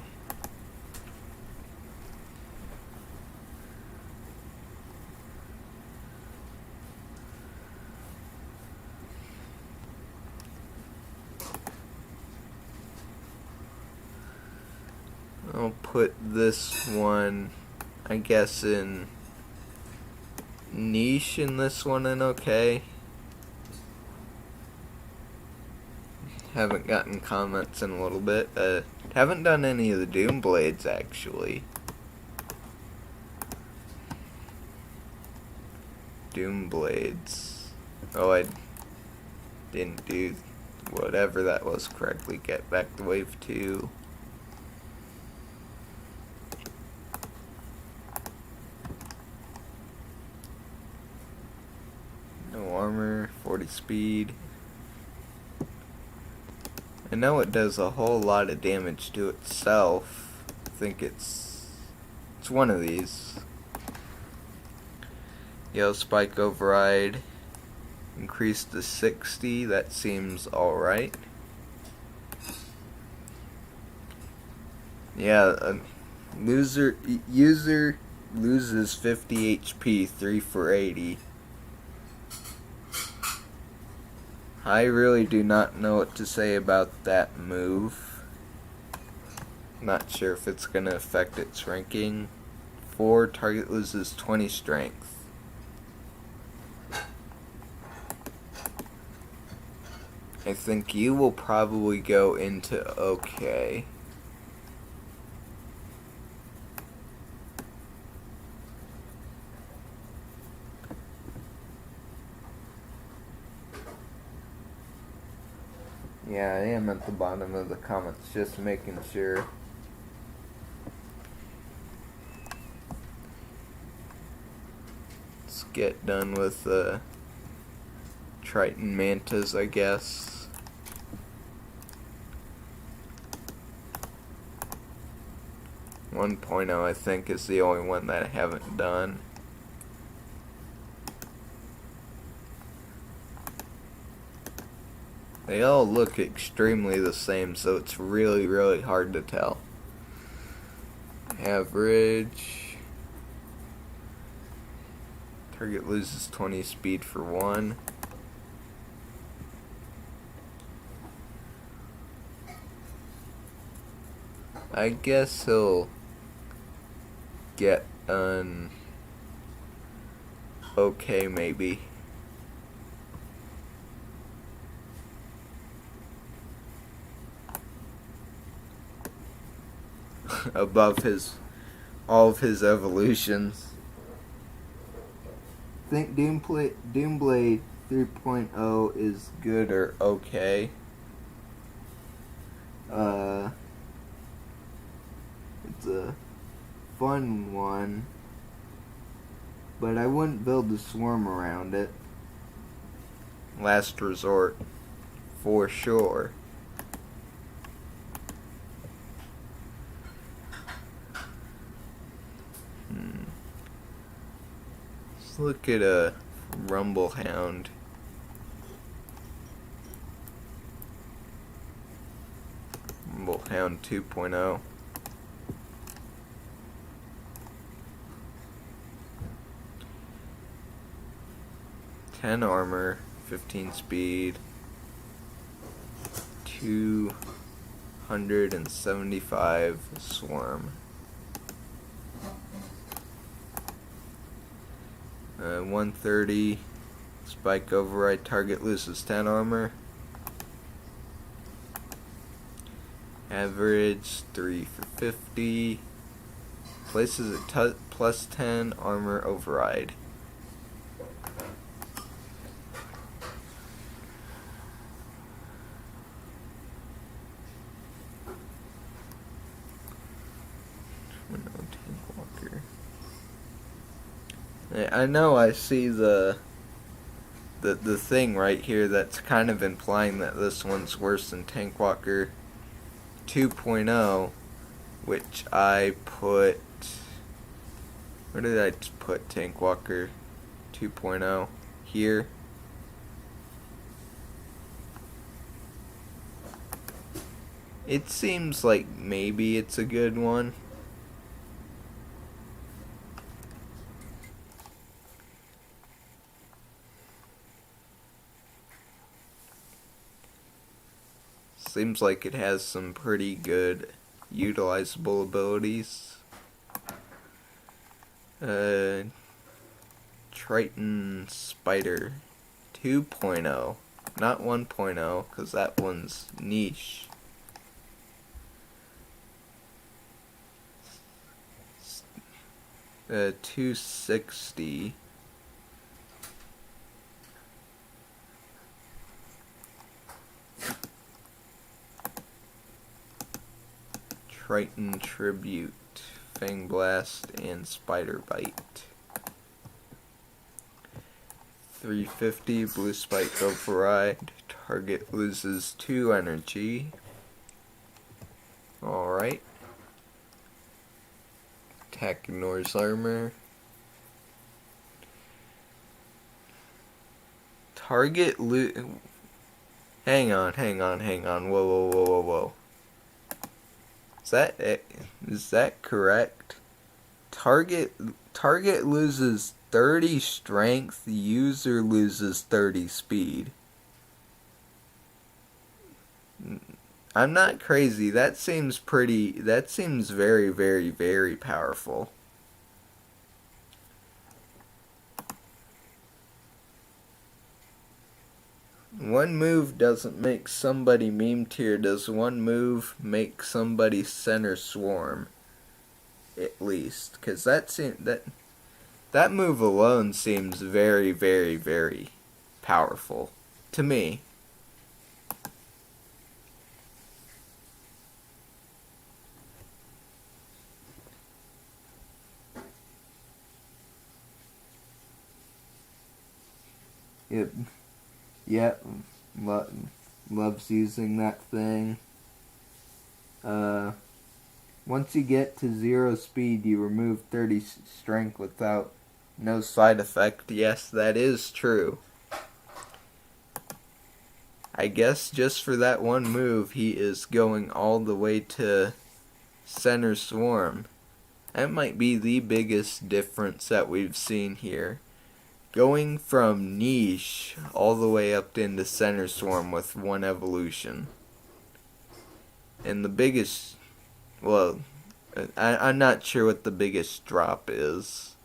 I'll put this one, I guess, in niche, and this one in okay. Haven't gotten comments in a little bit. Haven't done any of the Doom Blades, actually. Doom Blades. Oh, I didn't do whatever that was correctly. Get back to wave 2. No armor, 40 speed. I know it does a whole lot of damage to itself. I think it's one of these. Yellow Spike Override increased to 60. That seems alright. Yeah, user loses 50 HP, 3 for 80. I really do not know what to say about that move. Not sure if it's going to affect its ranking. 4, target loses 20 strength. I think you will probably go into okay. Yeah, I am at the bottom of the comments, just making sure. Let's get done with Triton Mantas, I guess. One 1.0, I think, is the only one that I haven't done. They all look extremely the same, so it's really, really hard to tell. Average. Target loses 20 speed for 1. I guess he'll get an okay, maybe. Above all of his evolutions. I think Doomblade 3.0 is good or okay. It's a fun one, but I wouldn't build a swarm around it. Last resort, for sure. look at a Rumble Hound. Rumble Hound 2.0. Ten armor, 15 speed, 275 swarm. 130 spike override, target loses 10 armor. Average 3 for 50. Places at plus 10 armor override. I know I see the thing right here that's kind of implying that this one's worse than Tank Walker 2.0, which I put, where did I put Tank Walker 2.0? Here. It seems like maybe it's a good one. Seems like it has some pretty good utilizable abilities. Triton Spider 2.0, not 1.0, because that one's niche. Uh, 260. Triton Tribute, Fang Blast, and Spider Bite. 350 Blue Spike Override. Target loses 2 energy. Alright. Attack ignores armor. Target Hang on. Whoa. Is that correct? Target loses 30 strength, user loses 30 speed. I'm not crazy. That seems very, very, very powerful. One move doesn't make somebody meme tier. Does one move make somebody center swarm? At least, because that move alone seems very, very, very powerful to me. Yep, loves using that thing. Once you get to 0 speed, you remove 30 strength without no side effect. Yes, that is true. I guess just for that one move, he is going all the way to center swarm. That might be the biggest difference that we've seen here. Going from niche all the way up into center swarm with one evolution. And the biggest, well, I'm not sure what the biggest drop is.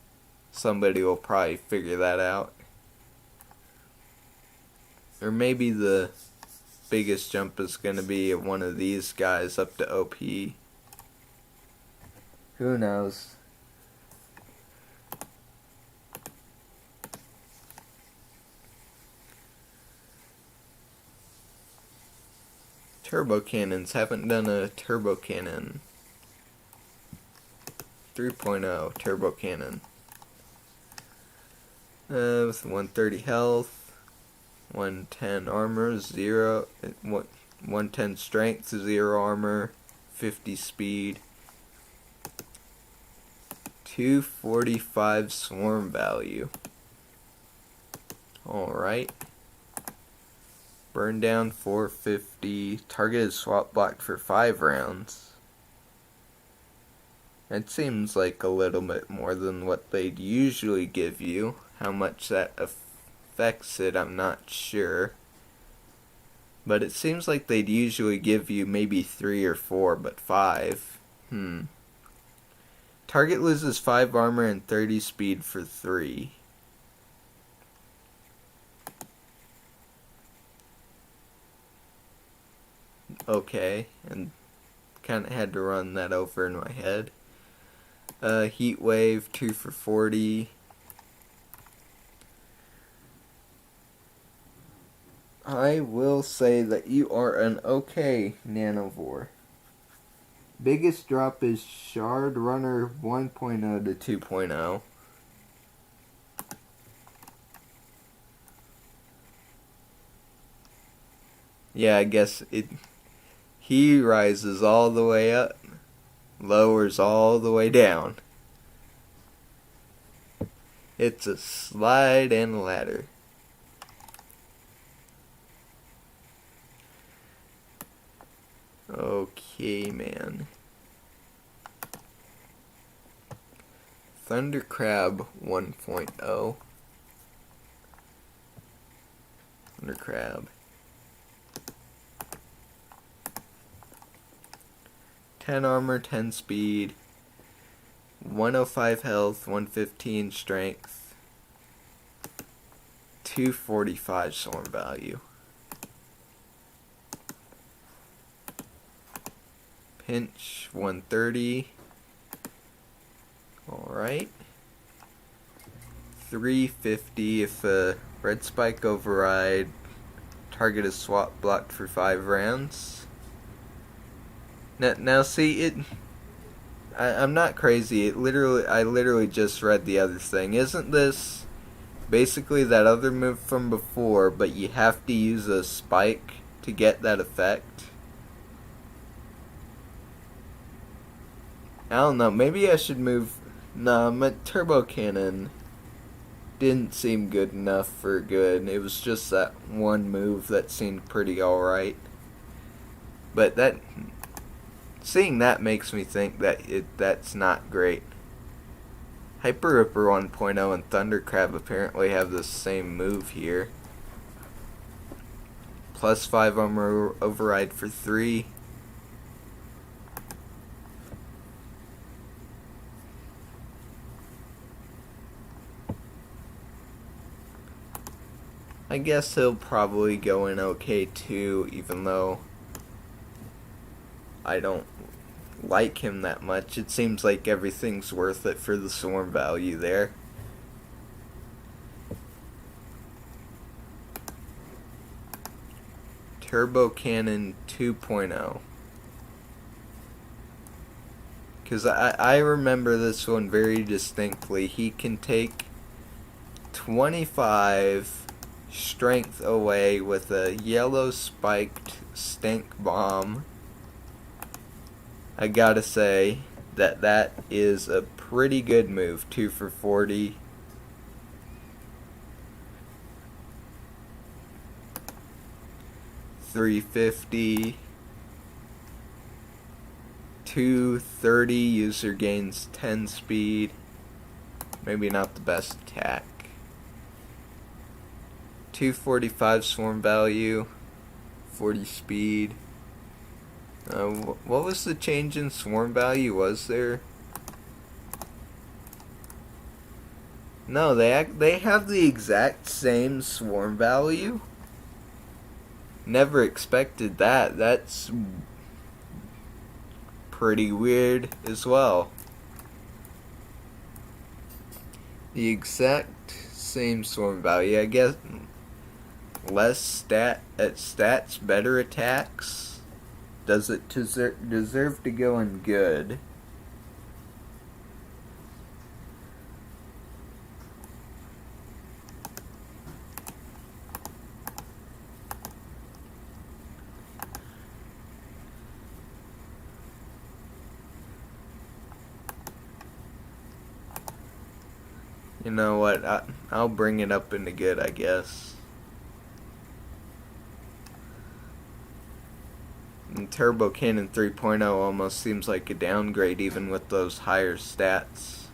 Somebody will probably figure that out. Or maybe the biggest jump is going to be one of these guys up to OP. Who knows? Turbo cannons. Haven't done a turbo cannon. 3.0 turbo cannon. With 130 health, 110 armor, 110 strength, 0 armor, 50 speed, 245 swarm value. Alright. Burn down 450. Targeted swap blocked for 5 rounds. It seems like a little bit more than what they'd usually give you. How much that affects it, I'm not sure. But it seems like they'd usually give you maybe 3 or 4, but 5. Target loses 5 armor and 30 speed for 3. Okay, and kind of had to run that over in my head. Heat wave, 2 for 40. I will say that you are an okay Nanovor. Biggest drop is Shard Runner 1.0 to 2.0. Yeah, I guess he rises all the way up, lowers all the way down. It's a slide and ladder. Okay, man. Thunder Crab 1.0. Thunder Crab. 10 armor, 10 speed, 105 health, 115 strength, 245 swarm value. Pinch 130. Alright. 350 if a red spike override. Target is swap blocked for 5 rounds. Now see, I'm not crazy. I literally just read the other thing. Isn't this basically that other move from before, but you have to use a spike to get that effect? I don't know. Maybe I should move. Nah, my turbo cannon didn't seem good enough for good. It was just that one move that seemed pretty alright. But seeing that makes me think that that's not great. Hyper Ripper 1.0 and Thunder Crab apparently have the same move here. Plus 5 armor override for 3. I guess he'll probably go in okay too, even though I don't like him that much. It seems like everything's worth it for the swarm value there. Turbo Cannon 2.0. Because I remember this one very distinctly. He can take 25 strength away with a yellow spiked stink bomb. I gotta say that is a pretty good move. 2 for 40. $350. 230. User gains 10 speed. Maybe not the best attack. 245 swarm value, 40 speed. What was the change in swarm value? Was there? No, they have the exact same swarm value. Never expected that. That's pretty weird as well. The exact same swarm value, I guess. Less stats, better attacks. Does it deserve to go in good? You know what? I'll bring it up into good, I guess. And Turbo Cannon 3.0 almost seems like a downgrade even with those higher stats.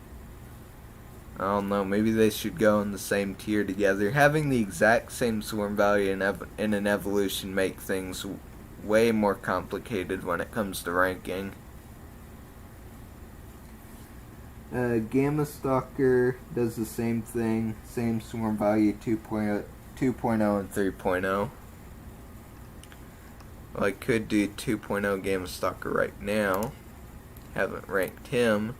I don't know, maybe they should go in the same tier together. Having the exact same swarm value in an evolution make things way more complicated when it comes to ranking. Gamma Stalker does the same thing, same swarm value 2.0 and 3.0. Well, I could do 2.0 Gamma Stalker right now. Haven't ranked him.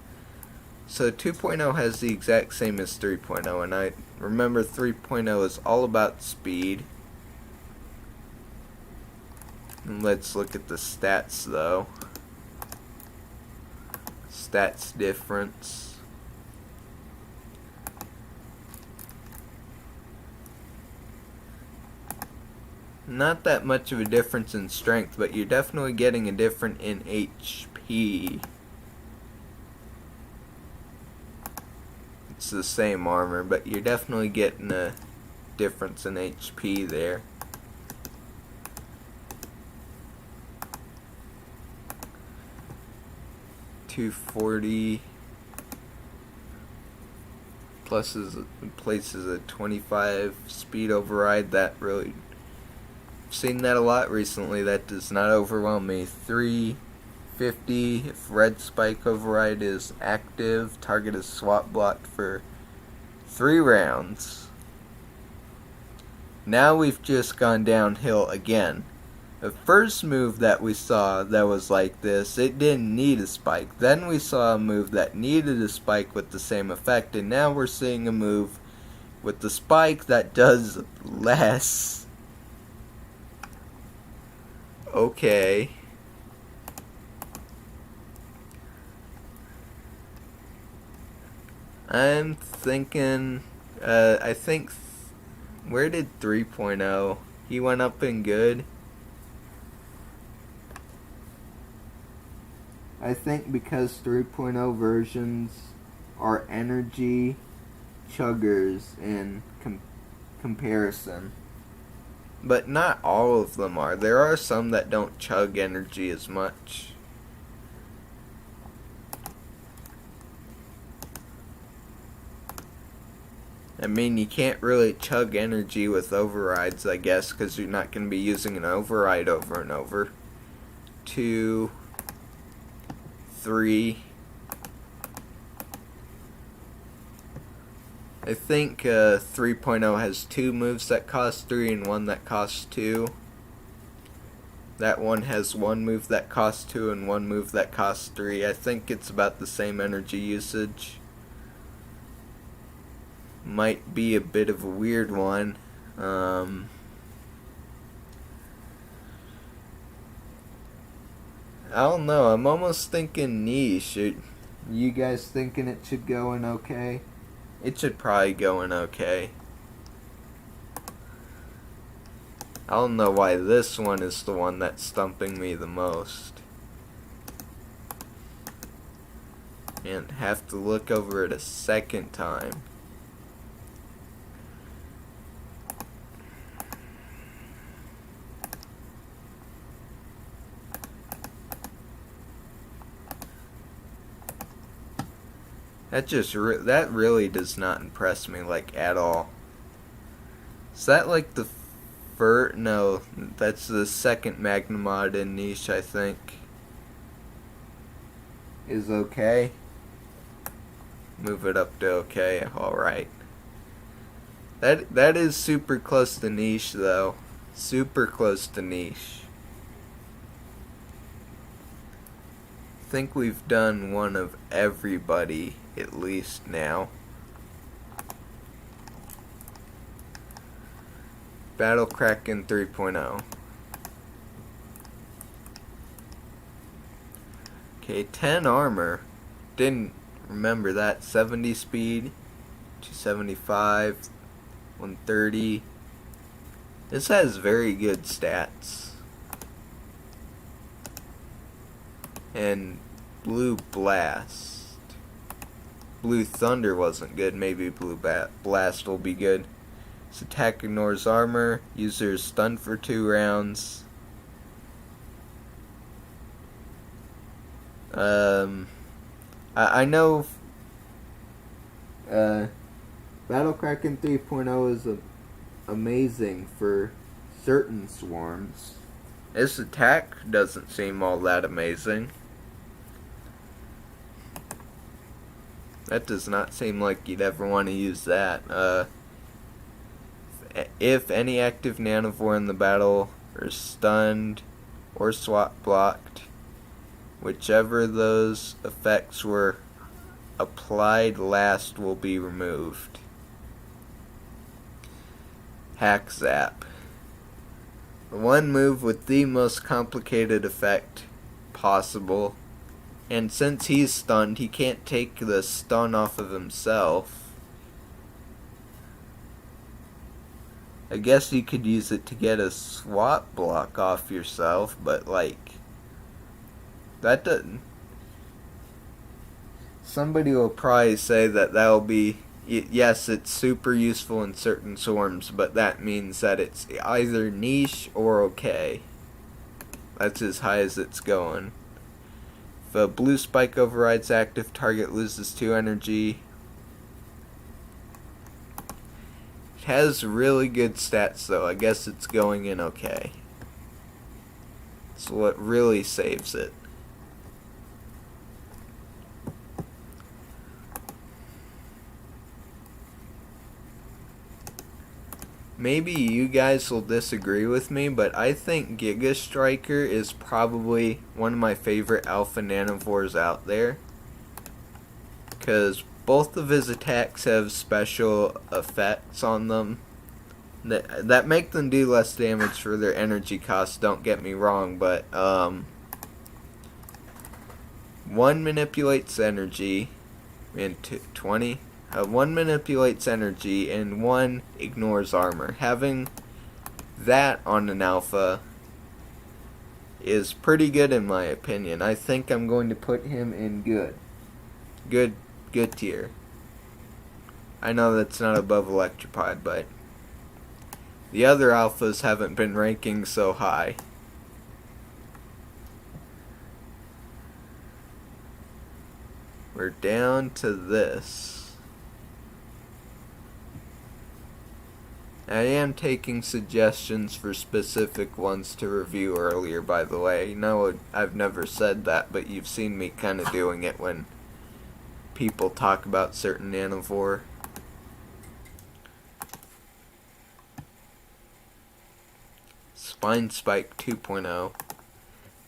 So 2.0 has the exact same as 3.0, and I remember 3.0 is all about speed. And let's look at the stats though. Stats difference. Not that much of a difference in strength, but you're definitely getting a difference in HP. It's the same armor, but you're definitely getting a difference in HP there. .240 places a 25 speed override. That really, I've seen that a lot recently. That does not overwhelm me. 350 if red spike override is active. Target is swap blocked for 3 rounds. Now we've just gone downhill again. The first move that we saw that was like this, it didn't need a spike. Then we saw a move that needed a spike with the same effect, and now we're seeing a move with the spike that does less. Okay. I'm thinking, I think, where did 3.0? He went up in good. I think because 3.0 versions are energy chuggers in comparison. But not all of them are. There are some that don't chug energy as much. I mean, you can't really chug energy with overrides, I guess, because you're not going to be using an override over and over. 2, 3. I think 3.0 has 2 moves that cost 3 and 1 that costs 2. That one has 1 move that costs 2 and 1 move that costs 3. I think it's about the same energy usage. Might be a bit of a weird one. I don't know. I'm almost thinking niche. You guys thinking it should go in okay? It should probably go in okay. I don't know why this one is the one that's stumping me the most. And have to look over it a second time. That really does not impress me, like, at all. Is that like the first? No, that's the second Magna mod in niche, I think. Is okay. Move it up to okay. Alright. That is super close to niche, though. Super close to niche. I think we've done one of everybody at least now. Battle Kraken 3.0. Okay, 10 armor. Didn't remember that. 70 speed, 275, 130. This has very good stats. And Blue Blast. Blue Thunder wasn't good, maybe Blue Blast will be good. This attack ignores armor. User is stunned for 2 rounds. I know Battle Kraken 3.0 is amazing for certain swarms. This attack doesn't seem all that amazing. That does not seem like you'd ever want to use that. If any active Nanovor in the battle are stunned or swap blocked, whichever those effects were applied last will be removed. Hack Zap. The one move with the most complicated effect possible. And since he's stunned, he can't take the stun off of himself. I guess you could use it to get a swap block off yourself, but like, that doesn't... Somebody will probably say that that'll be... Yes, it's super useful in certain swarms, but that means that it's either niche or okay. That's as high as it's going. If a blue spike overrides active, target loses 2 energy. It has really good stats though. I guess it's going in okay. It's what really saves it. Maybe you guys will disagree with me, but I think Giga Striker is probably one of my favorite alpha Nanovors out there. Because both of his attacks have special effects on them that make them do less damage for their energy costs, don't get me wrong, but one manipulates energy into 20. One manipulates energy and one ignores armor. Having that on an alpha is pretty good in my opinion. I think I'm going to put him in good tier. I know that's not above Electropod, but the other alphas haven't been ranking so high. We're down to this. I am taking suggestions for specific ones to review earlier, by the way. No, I've never said that, but you've seen me kind of doing it when people talk about certain Nanovor. Spine Spike 2.0.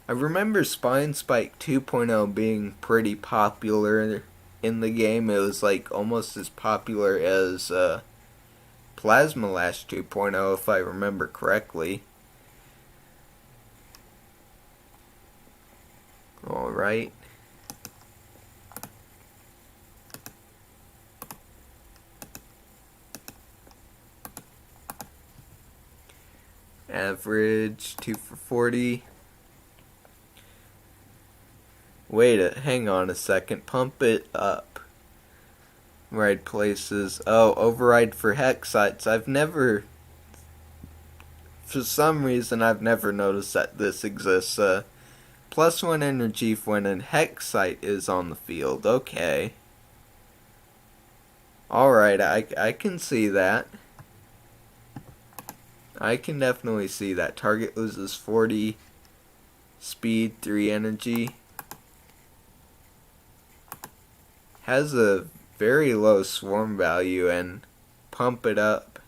I remember Spine Spike 2.0 being pretty popular in the game. It was like almost as popular as Plasma Lash 2.0, if I remember correctly. Alright. Average 2 for 40. Hang on a second. Pump it up. Ride places. Oh, override for Hexites. For some reason, I've never noticed that this exists. +1 energy when a Hexite is on the field. Okay. Alright, I can see that. I can definitely see that. Target loses 40 speed, 3 energy. Has a very low swarm value and pump it up.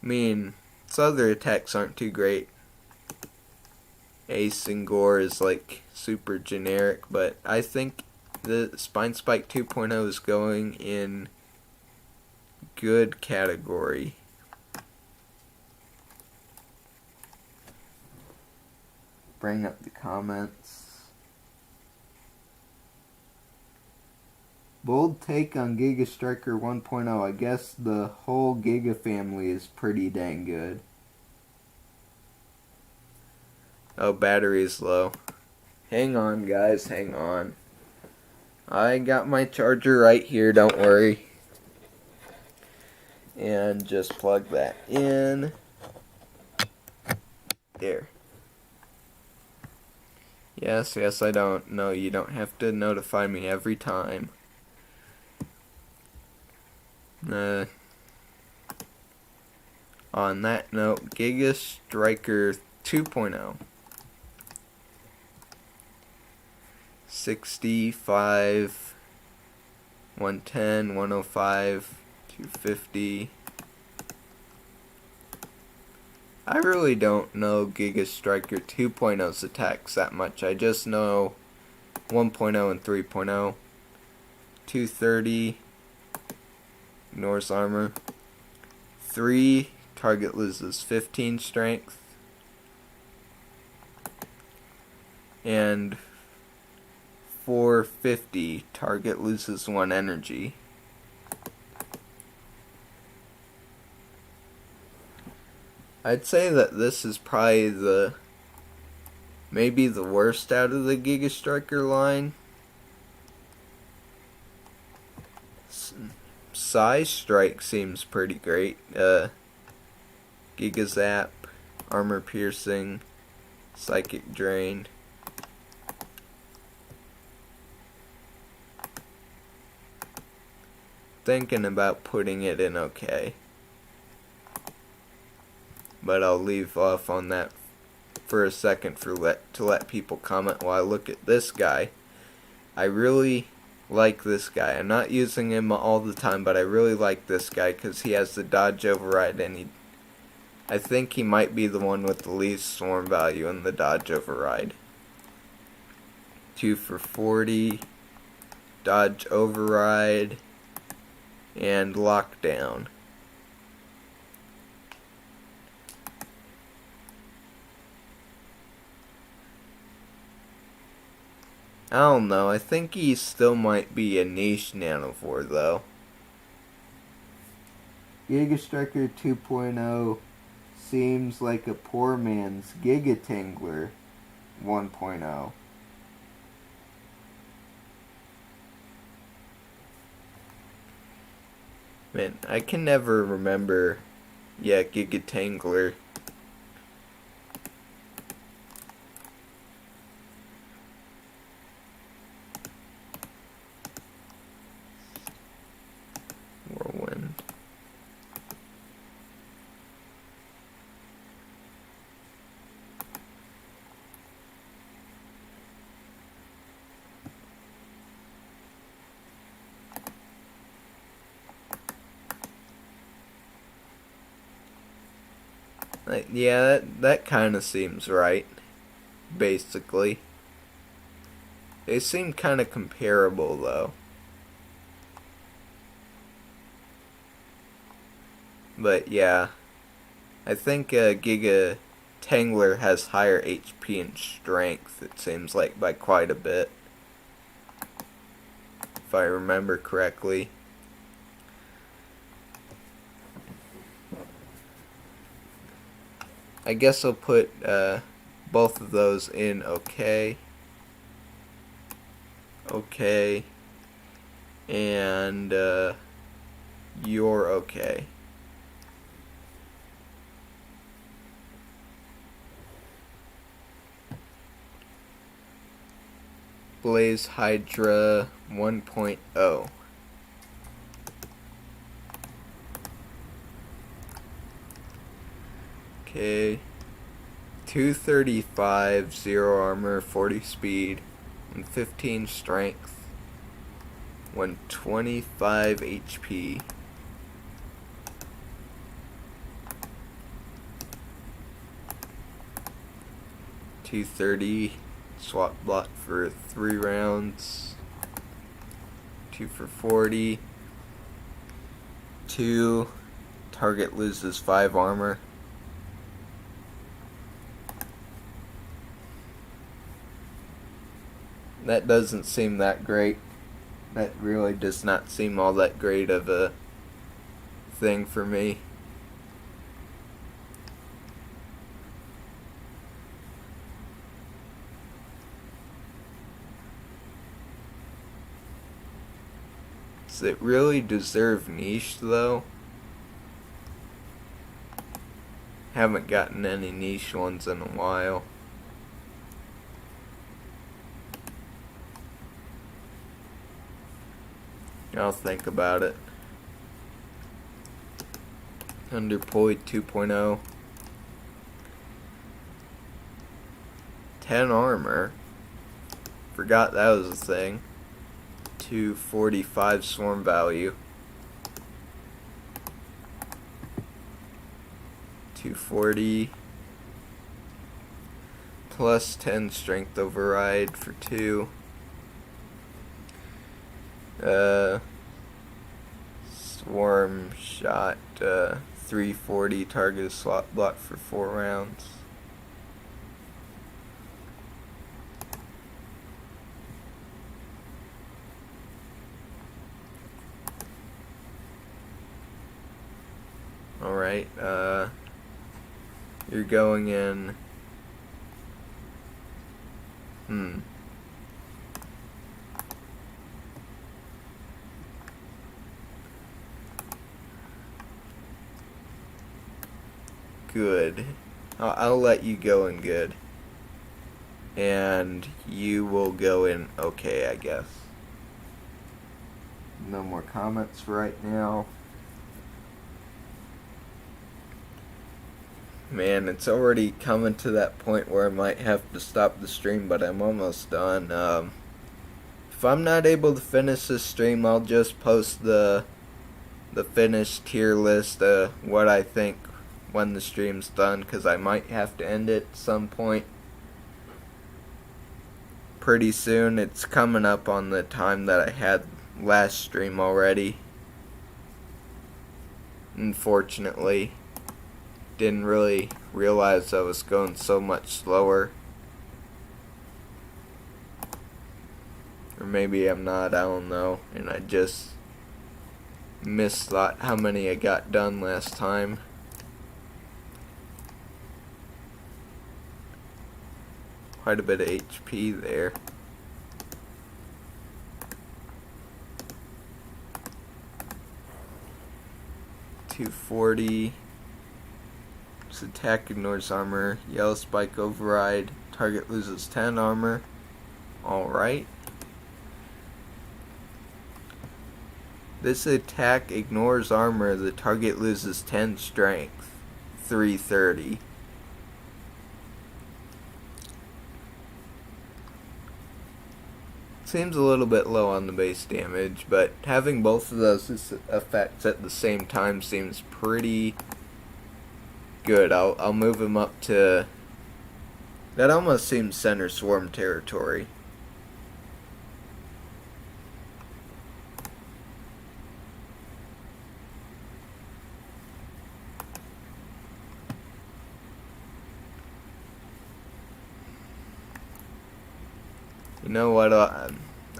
I mean, its other attacks aren't too great. Ace and Gore is like super generic, but I think the Spine Spike 2.0 is going in good category. Bring up the comments. Bold take on Giga Striker 1.0. I guess the whole Giga family is pretty dang good. Oh, battery's low. Hang on, guys, hang on. I got my charger right here, don't worry. And just plug that in. There. Yes, I don't know. You don't have to notify me every time. On that note, Giga Striker 2.0. 65, 110, 105, 250. I really don't know Giga Striker 2.0's attacks that much. I just know 1.0 and 3.0. 230, ignores armor. 3, target loses 15 strength. And 450, target loses 1 energy. I'd say that this is probably maybe the worst out of the Giga Striker line. Size Strike seems pretty great. Giga Zap, Armor Piercing, Psychic Drain. Thinking about putting it in okay. But I'll leave off on that for a second to let people comment while I look at this guy. I really like this guy. I'm not using him all the time, but I really like this guy because he has the dodge override, and I think he might be the one with the least swarm value in the dodge override. 2 for 40, dodge override, and lockdown. I don't know, I think he still might be a niche Nanovor though. Giga Striker 2.0 seems like a poor man's Giga Tangler 1.0. Man, I can never remember, Giga Tangler. Whirlwind. Yeah, that kind of seems right, basically. They seem kind of comparable, though. But yeah, I think Giga Tangler has higher HP and strength, it seems like, by quite a bit. If I remember correctly. I guess I'll put both of those in okay. Okay. And you're okay. Blaze Hydra 1.0. Okay. 235, 0 armor, 40 speed, and 15 strength. 125 HP. $230, swap block for 3 rounds. 2 for 40. 2, target loses 5 armor. That doesn't seem that great. That really does not seem all that great of a thing for me. Does it really deserve niche though? Haven't gotten any niche ones in a while. I'll think about it. Underpoid 2.0. 10 armor. Forgot that was a thing. 245 swarm value. 240. Plus 10 strength override for 2. Swarm shot, 340 target slot block for 4 rounds. Alright, you're going in. Good. I'll let you go in good. And you will go in okay, I guess. No more comments for right now. Man, it's already coming to that point where I might have to stop the stream, but I'm almost done. If I'm not able to finish this stream, I'll just post the finished tier list, what I think when the stream's done, because I might have to end it at some point pretty soon. It's coming up on the time that I had last stream already. Unfortunately, didn't really realize I was going so much slower. Or maybe I'm not, I don't know, and I just misthought how many I got done last time. Quite a bit of HP there. $240. This attack ignores armor. Yellow spike override. Target loses 10 armor. Alright. This attack ignores armor. The target loses 10 strength. 330. Seems a little bit low on the base damage, but having both of those effects at the same time seems pretty good. I'll move him up to... That almost seems center swarm territory. You know what,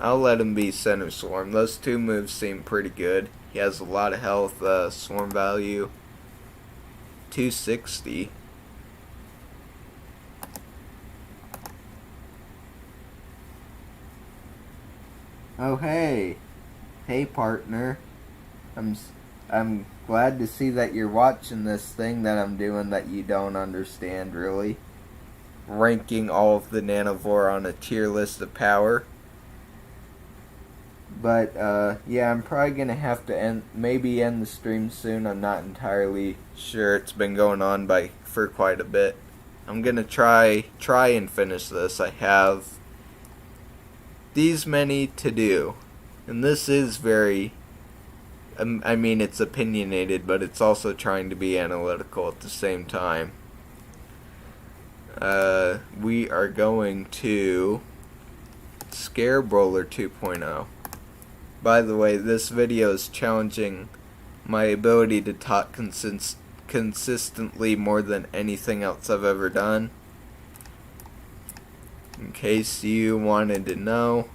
I'll let him be center swarm. Those two moves seem pretty good. He has a lot of health, swarm value, 260. Oh hey partner, I'm glad to see that you're watching this thing that I'm doing that you don't understand really. Ranking all of the Nanovor on a tier list of power. But yeah, I'm probably gonna have to end the stream soon. I'm not entirely sure. It's been going on for quite a bit. I'm gonna try and finish this. I have these many to do, and this is very, I mean, it's opinionated, but it's also trying to be analytical at the same time. We are going to Scare Brawler 2.0. By the way, this video is challenging my ability to talk consistently more than anything else I've ever done. In case you wanted to know.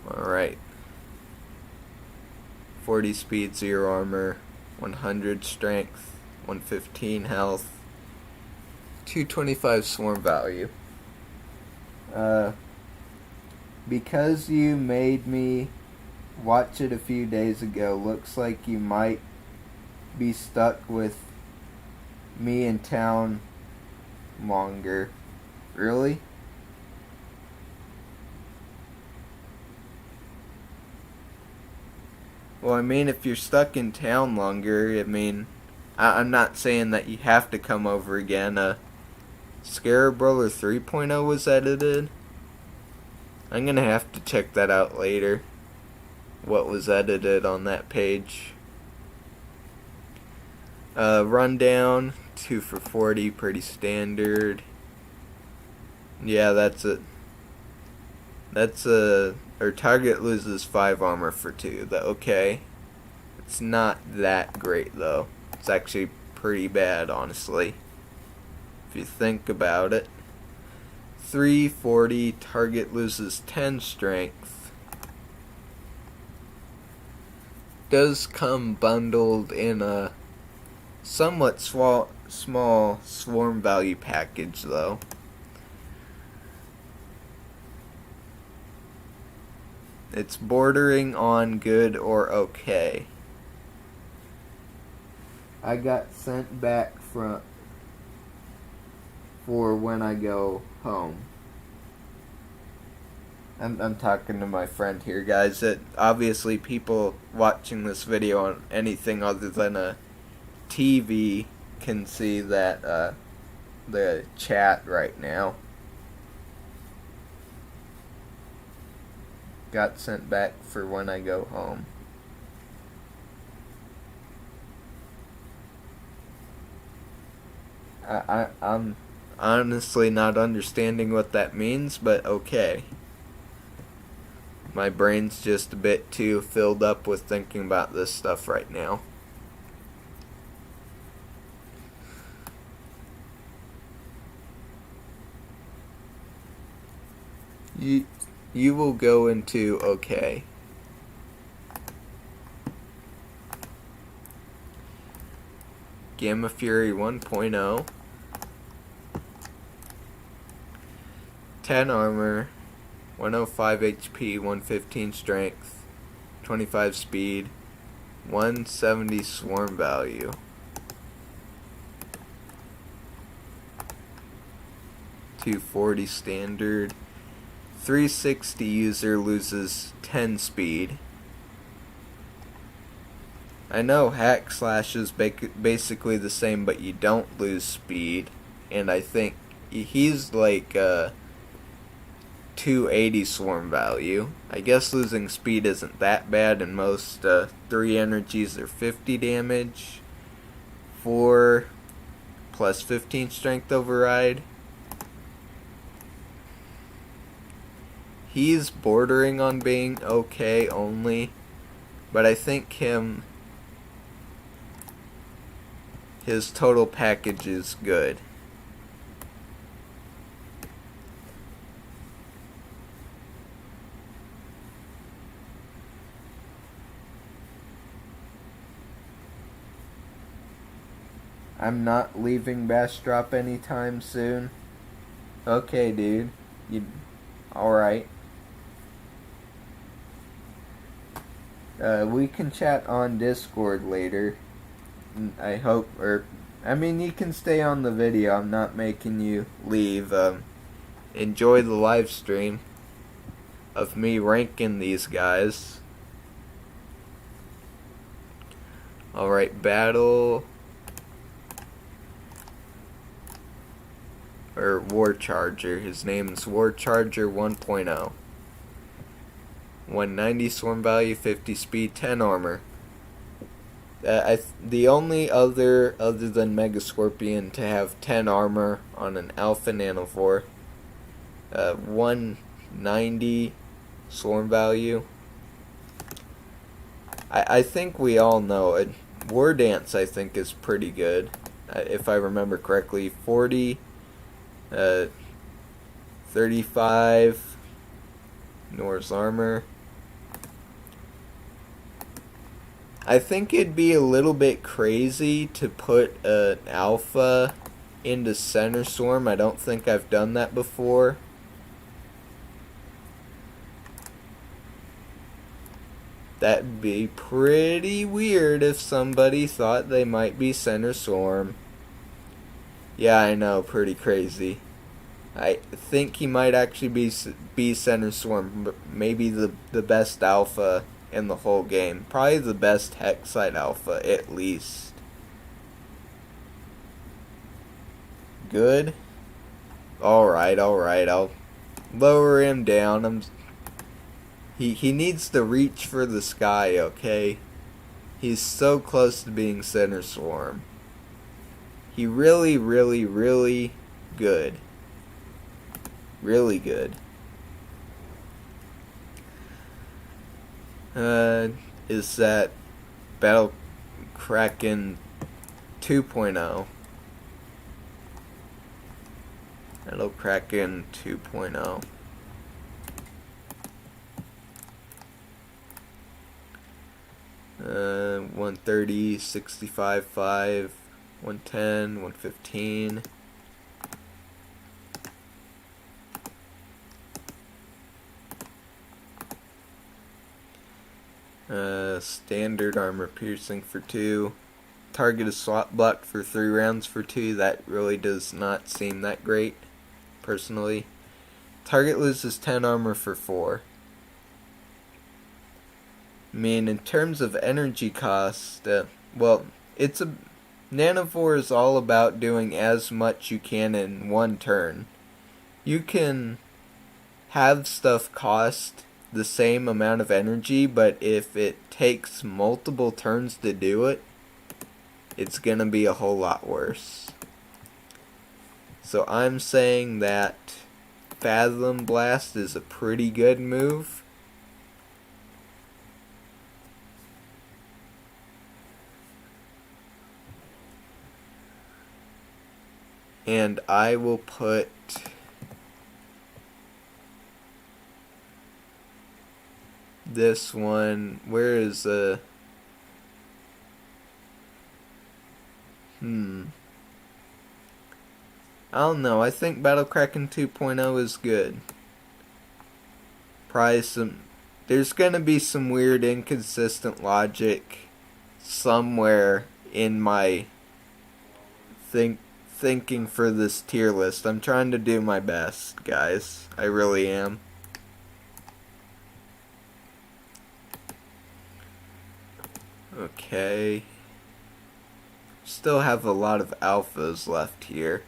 Alright. 40 speed, 0 armor, 100 strength, 115 health, 225 swarm value. Because you made me watch it a few days ago, looks like you might be stuck with me in town longer. Really? Well, I mean, if you're stuck in town longer, I mean, I'm not saying that you have to come over again. Scarab Roller 3.0 was edited. I'm gonna have to check that out later. What was edited on that page. Rundown, 2 for 40, pretty standard. Yeah, that's it. Our target loses 5 armor for 2. Okay. It's not that great though. It's actually pretty bad, honestly, if you think about it. 340, target loses 10 strength. Does come bundled in a somewhat small swarm value package though. It's bordering on good or okay. I got sent back for when I go home. I'm talking to my friend here, guys. That obviously people watching this video on anything other than a TV can see that the chat right now. Got sent back for when I go home. I'm honestly not understanding what that means, but okay. My brain's just a bit too filled up with thinking about this stuff right now. You will go into okay. Gamma Fury 1.0. 10 armor, 105 HP, 115 strength, 25 speed, 170 swarm value. .240 standard. 360 user loses 10 speed. I know hack slash is basically the same, but you don't lose speed. And I think he's like 280 swarm value. I guess losing speed isn't that bad, and most 3 energies are 50 damage. 4 plus 15 strength override. He's bordering on being okay only, but I think his total package is good. I'm not leaving Bastrop anytime soon. Okay, dude. Alright. We can chat on Discord later. I hope, I mean, you can stay on the video. I'm not making you leave. Enjoy the live stream of me ranking these guys. Alright, battle. Or War Charger. His name is War Charger 1.0. 190 swarm value, 50 speed, 10 armor. The only other than Mega Scorpion to have 10 armor on an Alpha Nanovor. 190 swarm value. I think we all know it. War Dance, I think, is pretty good. If I remember correctly. 40, 35 Nor's armor. I think it'd be a little bit crazy to put an alpha into center swarm. I don't think I've done that before. That'd be pretty weird if somebody thought they might be Center Swarm. Yeah, I know, pretty crazy. I think he might actually be Center Swarm, but maybe the best alpha in the whole game. Probably the best Hexite alpha, at least. Good? Alright, I'll lower him down. He needs to reach for the sky, okay? He's so close to being Center Swarm. He really good. Really good. Is that Battle Kraken 2.0? Battle Kraken 2.0. Uh, 130, 65, 5, 110, 115. Standard armor piercing for 2. Target is swap blocked for 3 rounds for 2. That really does not seem that great, personally. Target loses 10 armor for 4. I mean, in terms of energy cost, well, Nanovor is all about doing as much you can in one turn. You can have stuff cost the same amount of energy, but if it takes multiple turns to do it, it's gonna be a whole lot worse. So I'm saying that Fathom Blast is a pretty good move. And I will put this one, where is I don't know, I think Battle Kraken 2.0 is good. Probably there's gonna be some weird inconsistent logic somewhere in my thinking for this tier list. I'm trying to do my best, guys. I really am. Okay. Still have a lot of alphas left here.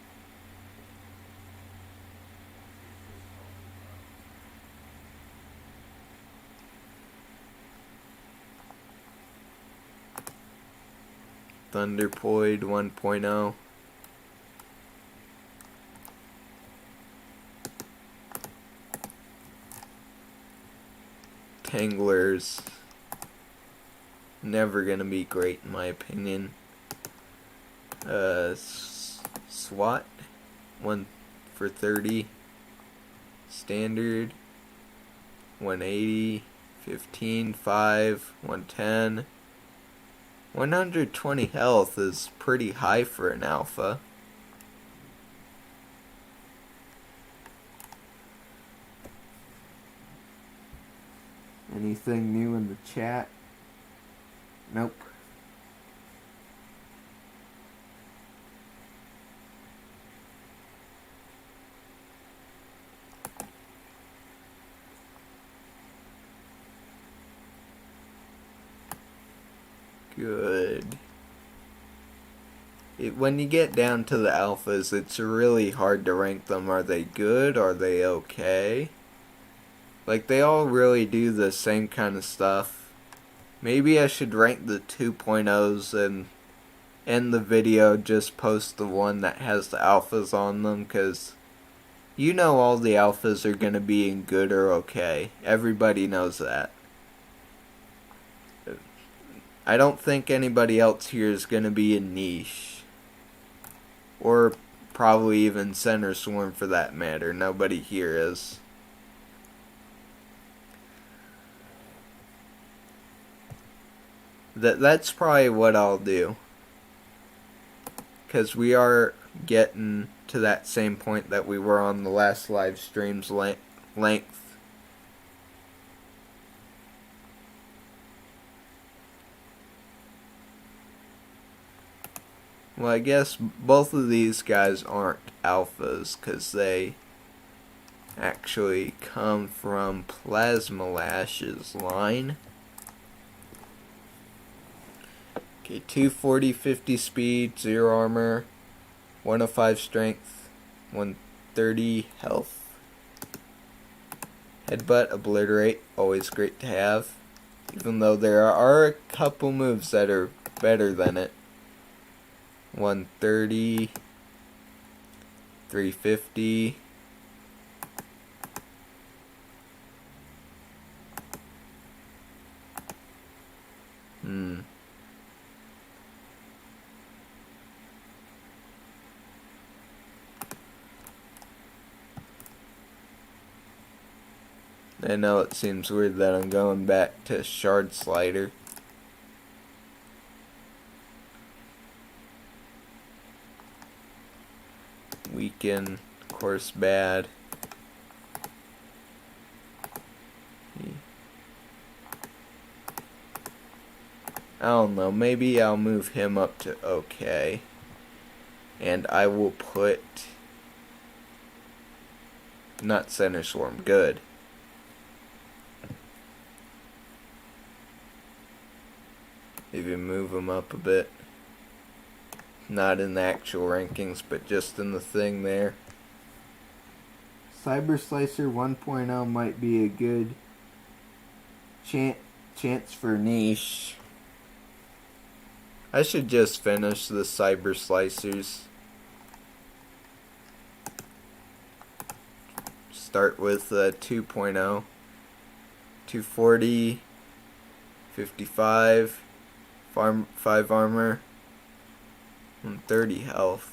Thunderpoid 1.0. Tanglers, never gonna be great in my opinion. SWAT 1 for 30. Standard 180, 15, 5, 110. 120 health is pretty high for an alpha. Anything new in the chat? Nope. Good. When you get down to the alphas, it's really hard to rank them. Are they good? Are they okay? Like, they all really do the same kind of stuff. Maybe I should rank the 2.0s and end the video, just post the one that has the alphas on them, because you know all the alphas are going to be in good or okay. Everybody knows that. I don't think anybody else here is going to be in niche. Or probably even Center Swarm for that matter. Nobody here is. That's probably what I'll do. Because we are getting to that same point that we were on the last live stream's length. Well, I guess both of these guys aren't alphas because they actually come from Plasma Lash's line. Okay, 240, 50 speed, 0 armor, 105 strength, 130 health. Headbutt, Obliterate, always great to have. Even though there are a couple moves that are better than it. 130, 350. I know it seems weird that I'm going back to Shard Slider. Weaken, of course, bad. I don't know, maybe I'll move him up to okay. And I will put not Center Swarm, good. Maybe move him up a bit. Not in the actual rankings, but just in the thing there. Cyber Slicer 1.0 might be a good chance for niche. I should just finish the Cyber Slicers. Start with 2.0. 240, 55, 5 armor, and 30 health.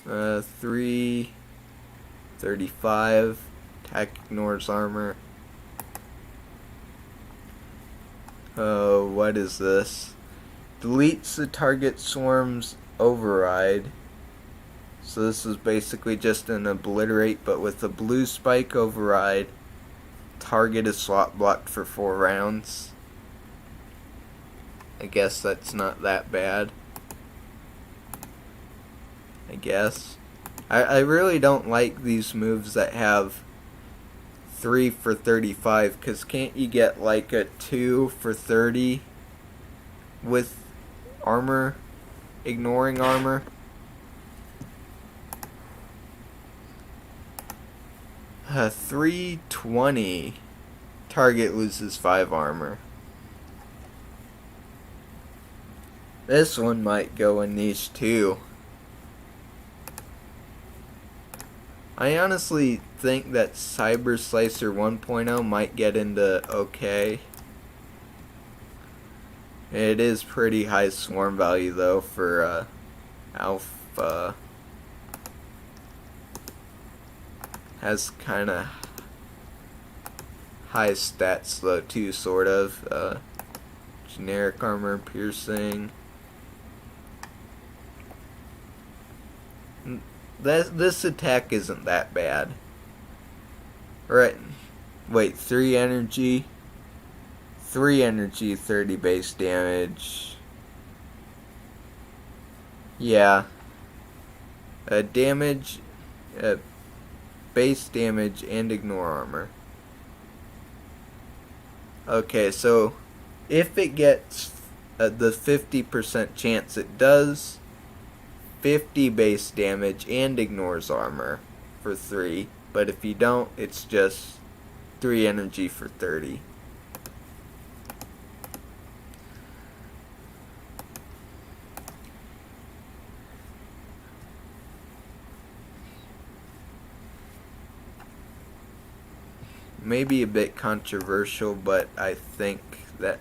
Uh, 335, attack ignores armor. Oh, what is this? Deletes the target swarm's override. So this is basically just an Obliterate, but with a blue spike override. Target is slot blocked for 4 rounds. I guess that's not that bad. I guess. I really don't like these moves that have 3 for 35, because can't you get like a 2 for 30 with armor, ignoring armor? Uh, 320. Target loses 5 armor. This one might go in niche too. I honestly think that Cyber Slicer 1.0 might get into okay. It is pretty high swarm value though for alpha. Has kind of high stats though too, sort of. Generic armor, piercing. This attack isn't that bad. Right. Wait, 3 energy. 3 energy, 30 base damage. Yeah. Damage, base damage, and ignore armor. Okay, so if it gets the 50% chance, it does 50 base damage and ignores armor for 3. But if you don't, it's just 3 energy for 30. Maybe a bit controversial, but I think that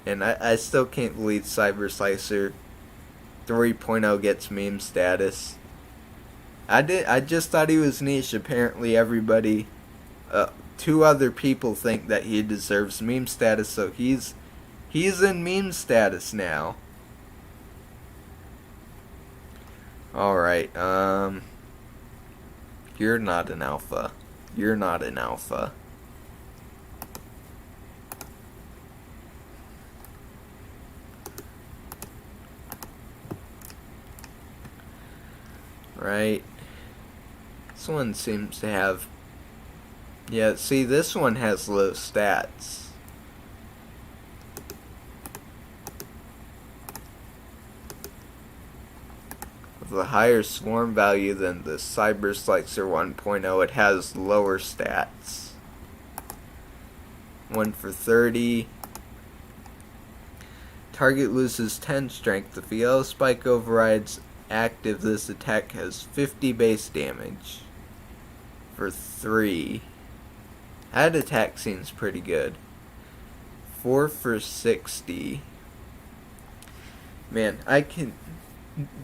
and I still can't believe Cyber Slicer 3.0 gets meme status. I just thought he was niche. Apparently everybody, 2 other people think that he deserves meme status, so he's in meme status now. Alright, you're not an alpha. You're not an alpha. Right? This one seems to have... Yeah, see, this one has low stats. With a higher swarm value than the Cyber Slicer 1.0, it has lower stats. 1 for 30. Target loses 10 strength. If the yellow spike overrides active, this attack has 50 base damage. For 3. That attack seems pretty good. 4 for 60. Man, I can...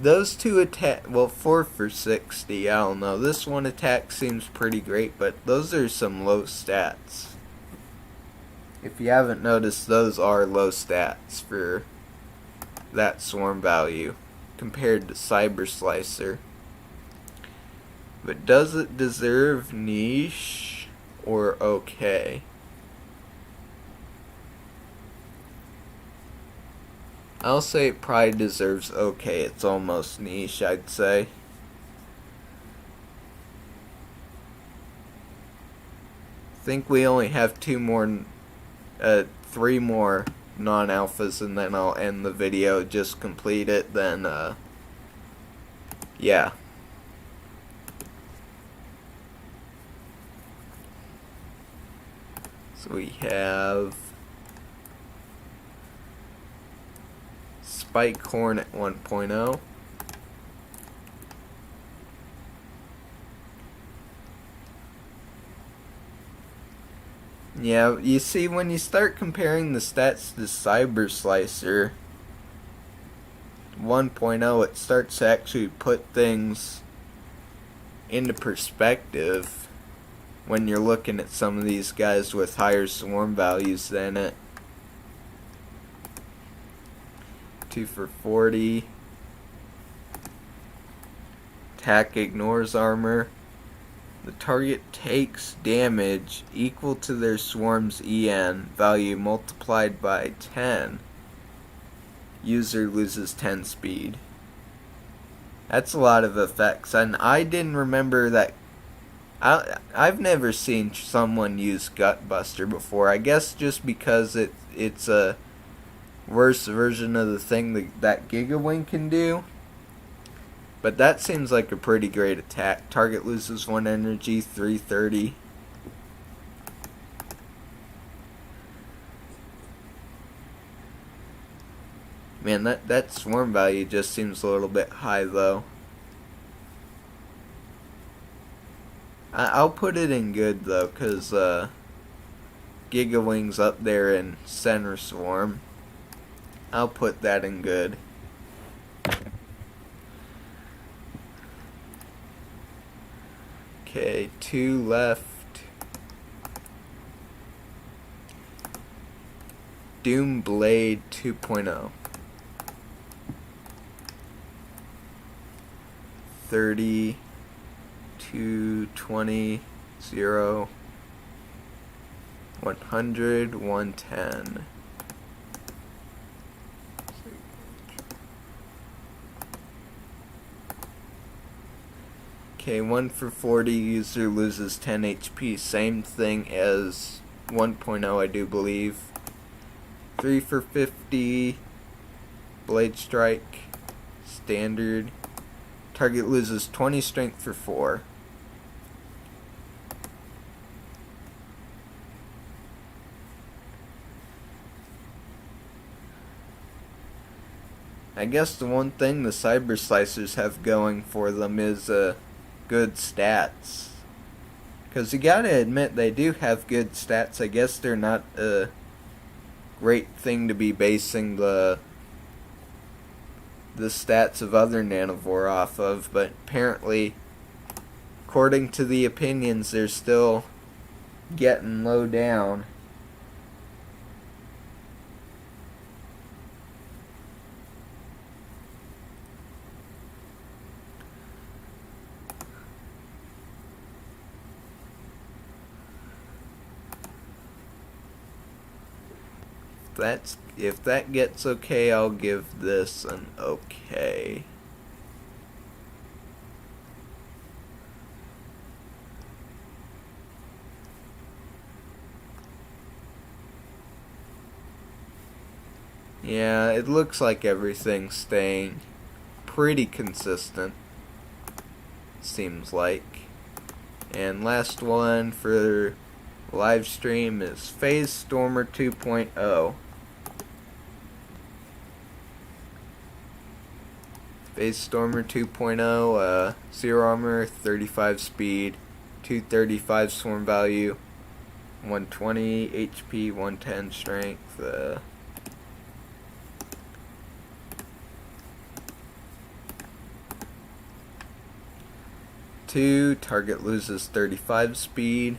Those two attack... Well, 4 for 60, I don't know. This one attack seems pretty great, but those are some low stats. If you haven't noticed, those are low stats for that swarm value compared to Cyber Slicer. But does it deserve niche or okay? I'll say it probably deserves okay. It's almost niche, I'd say. I think we only have 3 more non-alphas, and then I'll end the video. Just complete it, then yeah. So we have Spike Horn at 1.0. Yeah, you see, when you start comparing the stats to Cyber Slicer 1.0, it starts to actually put things into perspective when you're looking at some of these guys with higher swarm values than it. 2 for 40. Attack ignores armor. The target takes damage equal to their swarm's EN value multiplied by 10. User loses 10 speed. That's a lot of effects, and I didn't remember that. I've never seen someone use Gutbuster before. I guess just because it's a worse version of the thing that Gigawing can do. But that seems like a pretty great attack. Target loses 1 energy, 330. Man, that swarm value just seems a little bit high, though. I'll put it in good, though, because Gigawing's up there in center swarm. I'll put that in good. Okay, 2 left. Doom Blade 2.0. 30, 2, 20, 0, 100, 110. Okay, 1 for 40, user loses 10 HP. Same thing as 1.0, I do believe. 3 for 50, Blade Strike, standard. Target loses 20 strength for 4. I guess the one thing the Cyber Slicers have going for them is good stats. Because you gotta admit, they do have good stats. I guess they're not a great thing to be basing the stats of other Nanovor off of, but apparently, according to the opinions, they're still getting low down. if that gets okay, I'll give this an okay. Yeah, it looks like everything's staying pretty consistent, seems like. And last one for live stream is Phase Stormer 2.0. Phase Stormer 2.0, 0 armor, 35 speed, 235 swarm value, 120 HP, 110 strength. 2, target loses 35 speed,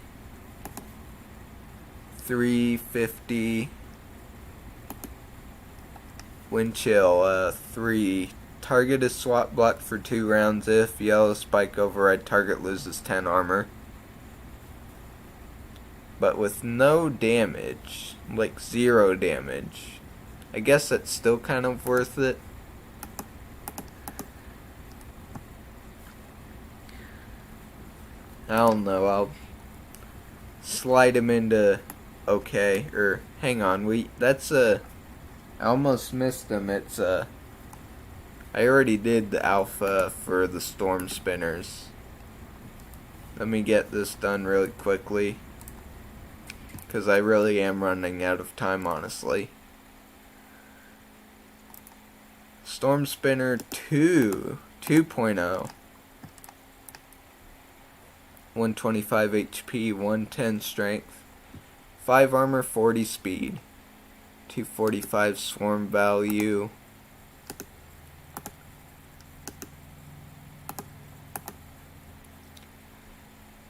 350 wind chill, 3, target is swap blocked for 2 rounds if yellow spike override, target loses 10 armor. But with no damage, like 0 damage, I guess that's still kind of worth it. I don't know, I'll slide him into okay, or hang on, I almost missed him. It's I already did the alpha for the storm spinners. Let me get this done really quickly, because I really am running out of time, honestly. Storm Spinner 2.0. 125 HP, 110 strength, 5 armor, 40 speed, 245 swarm value,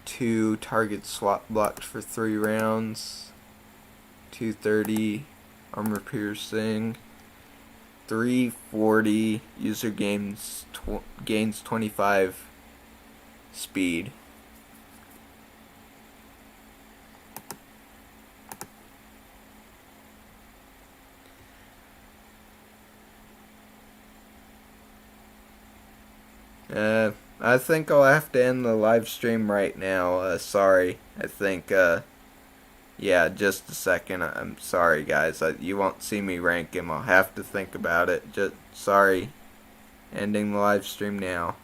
two target swap blocked for 3 rounds, 230 armor piercing, 340 user gains 25 speed. I think I'll have to end the live stream right now. Sorry. I think, yeah, just a second. I'm sorry, guys. You won't see me rank him. I'll have to think about it. Just sorry. Ending the live stream now.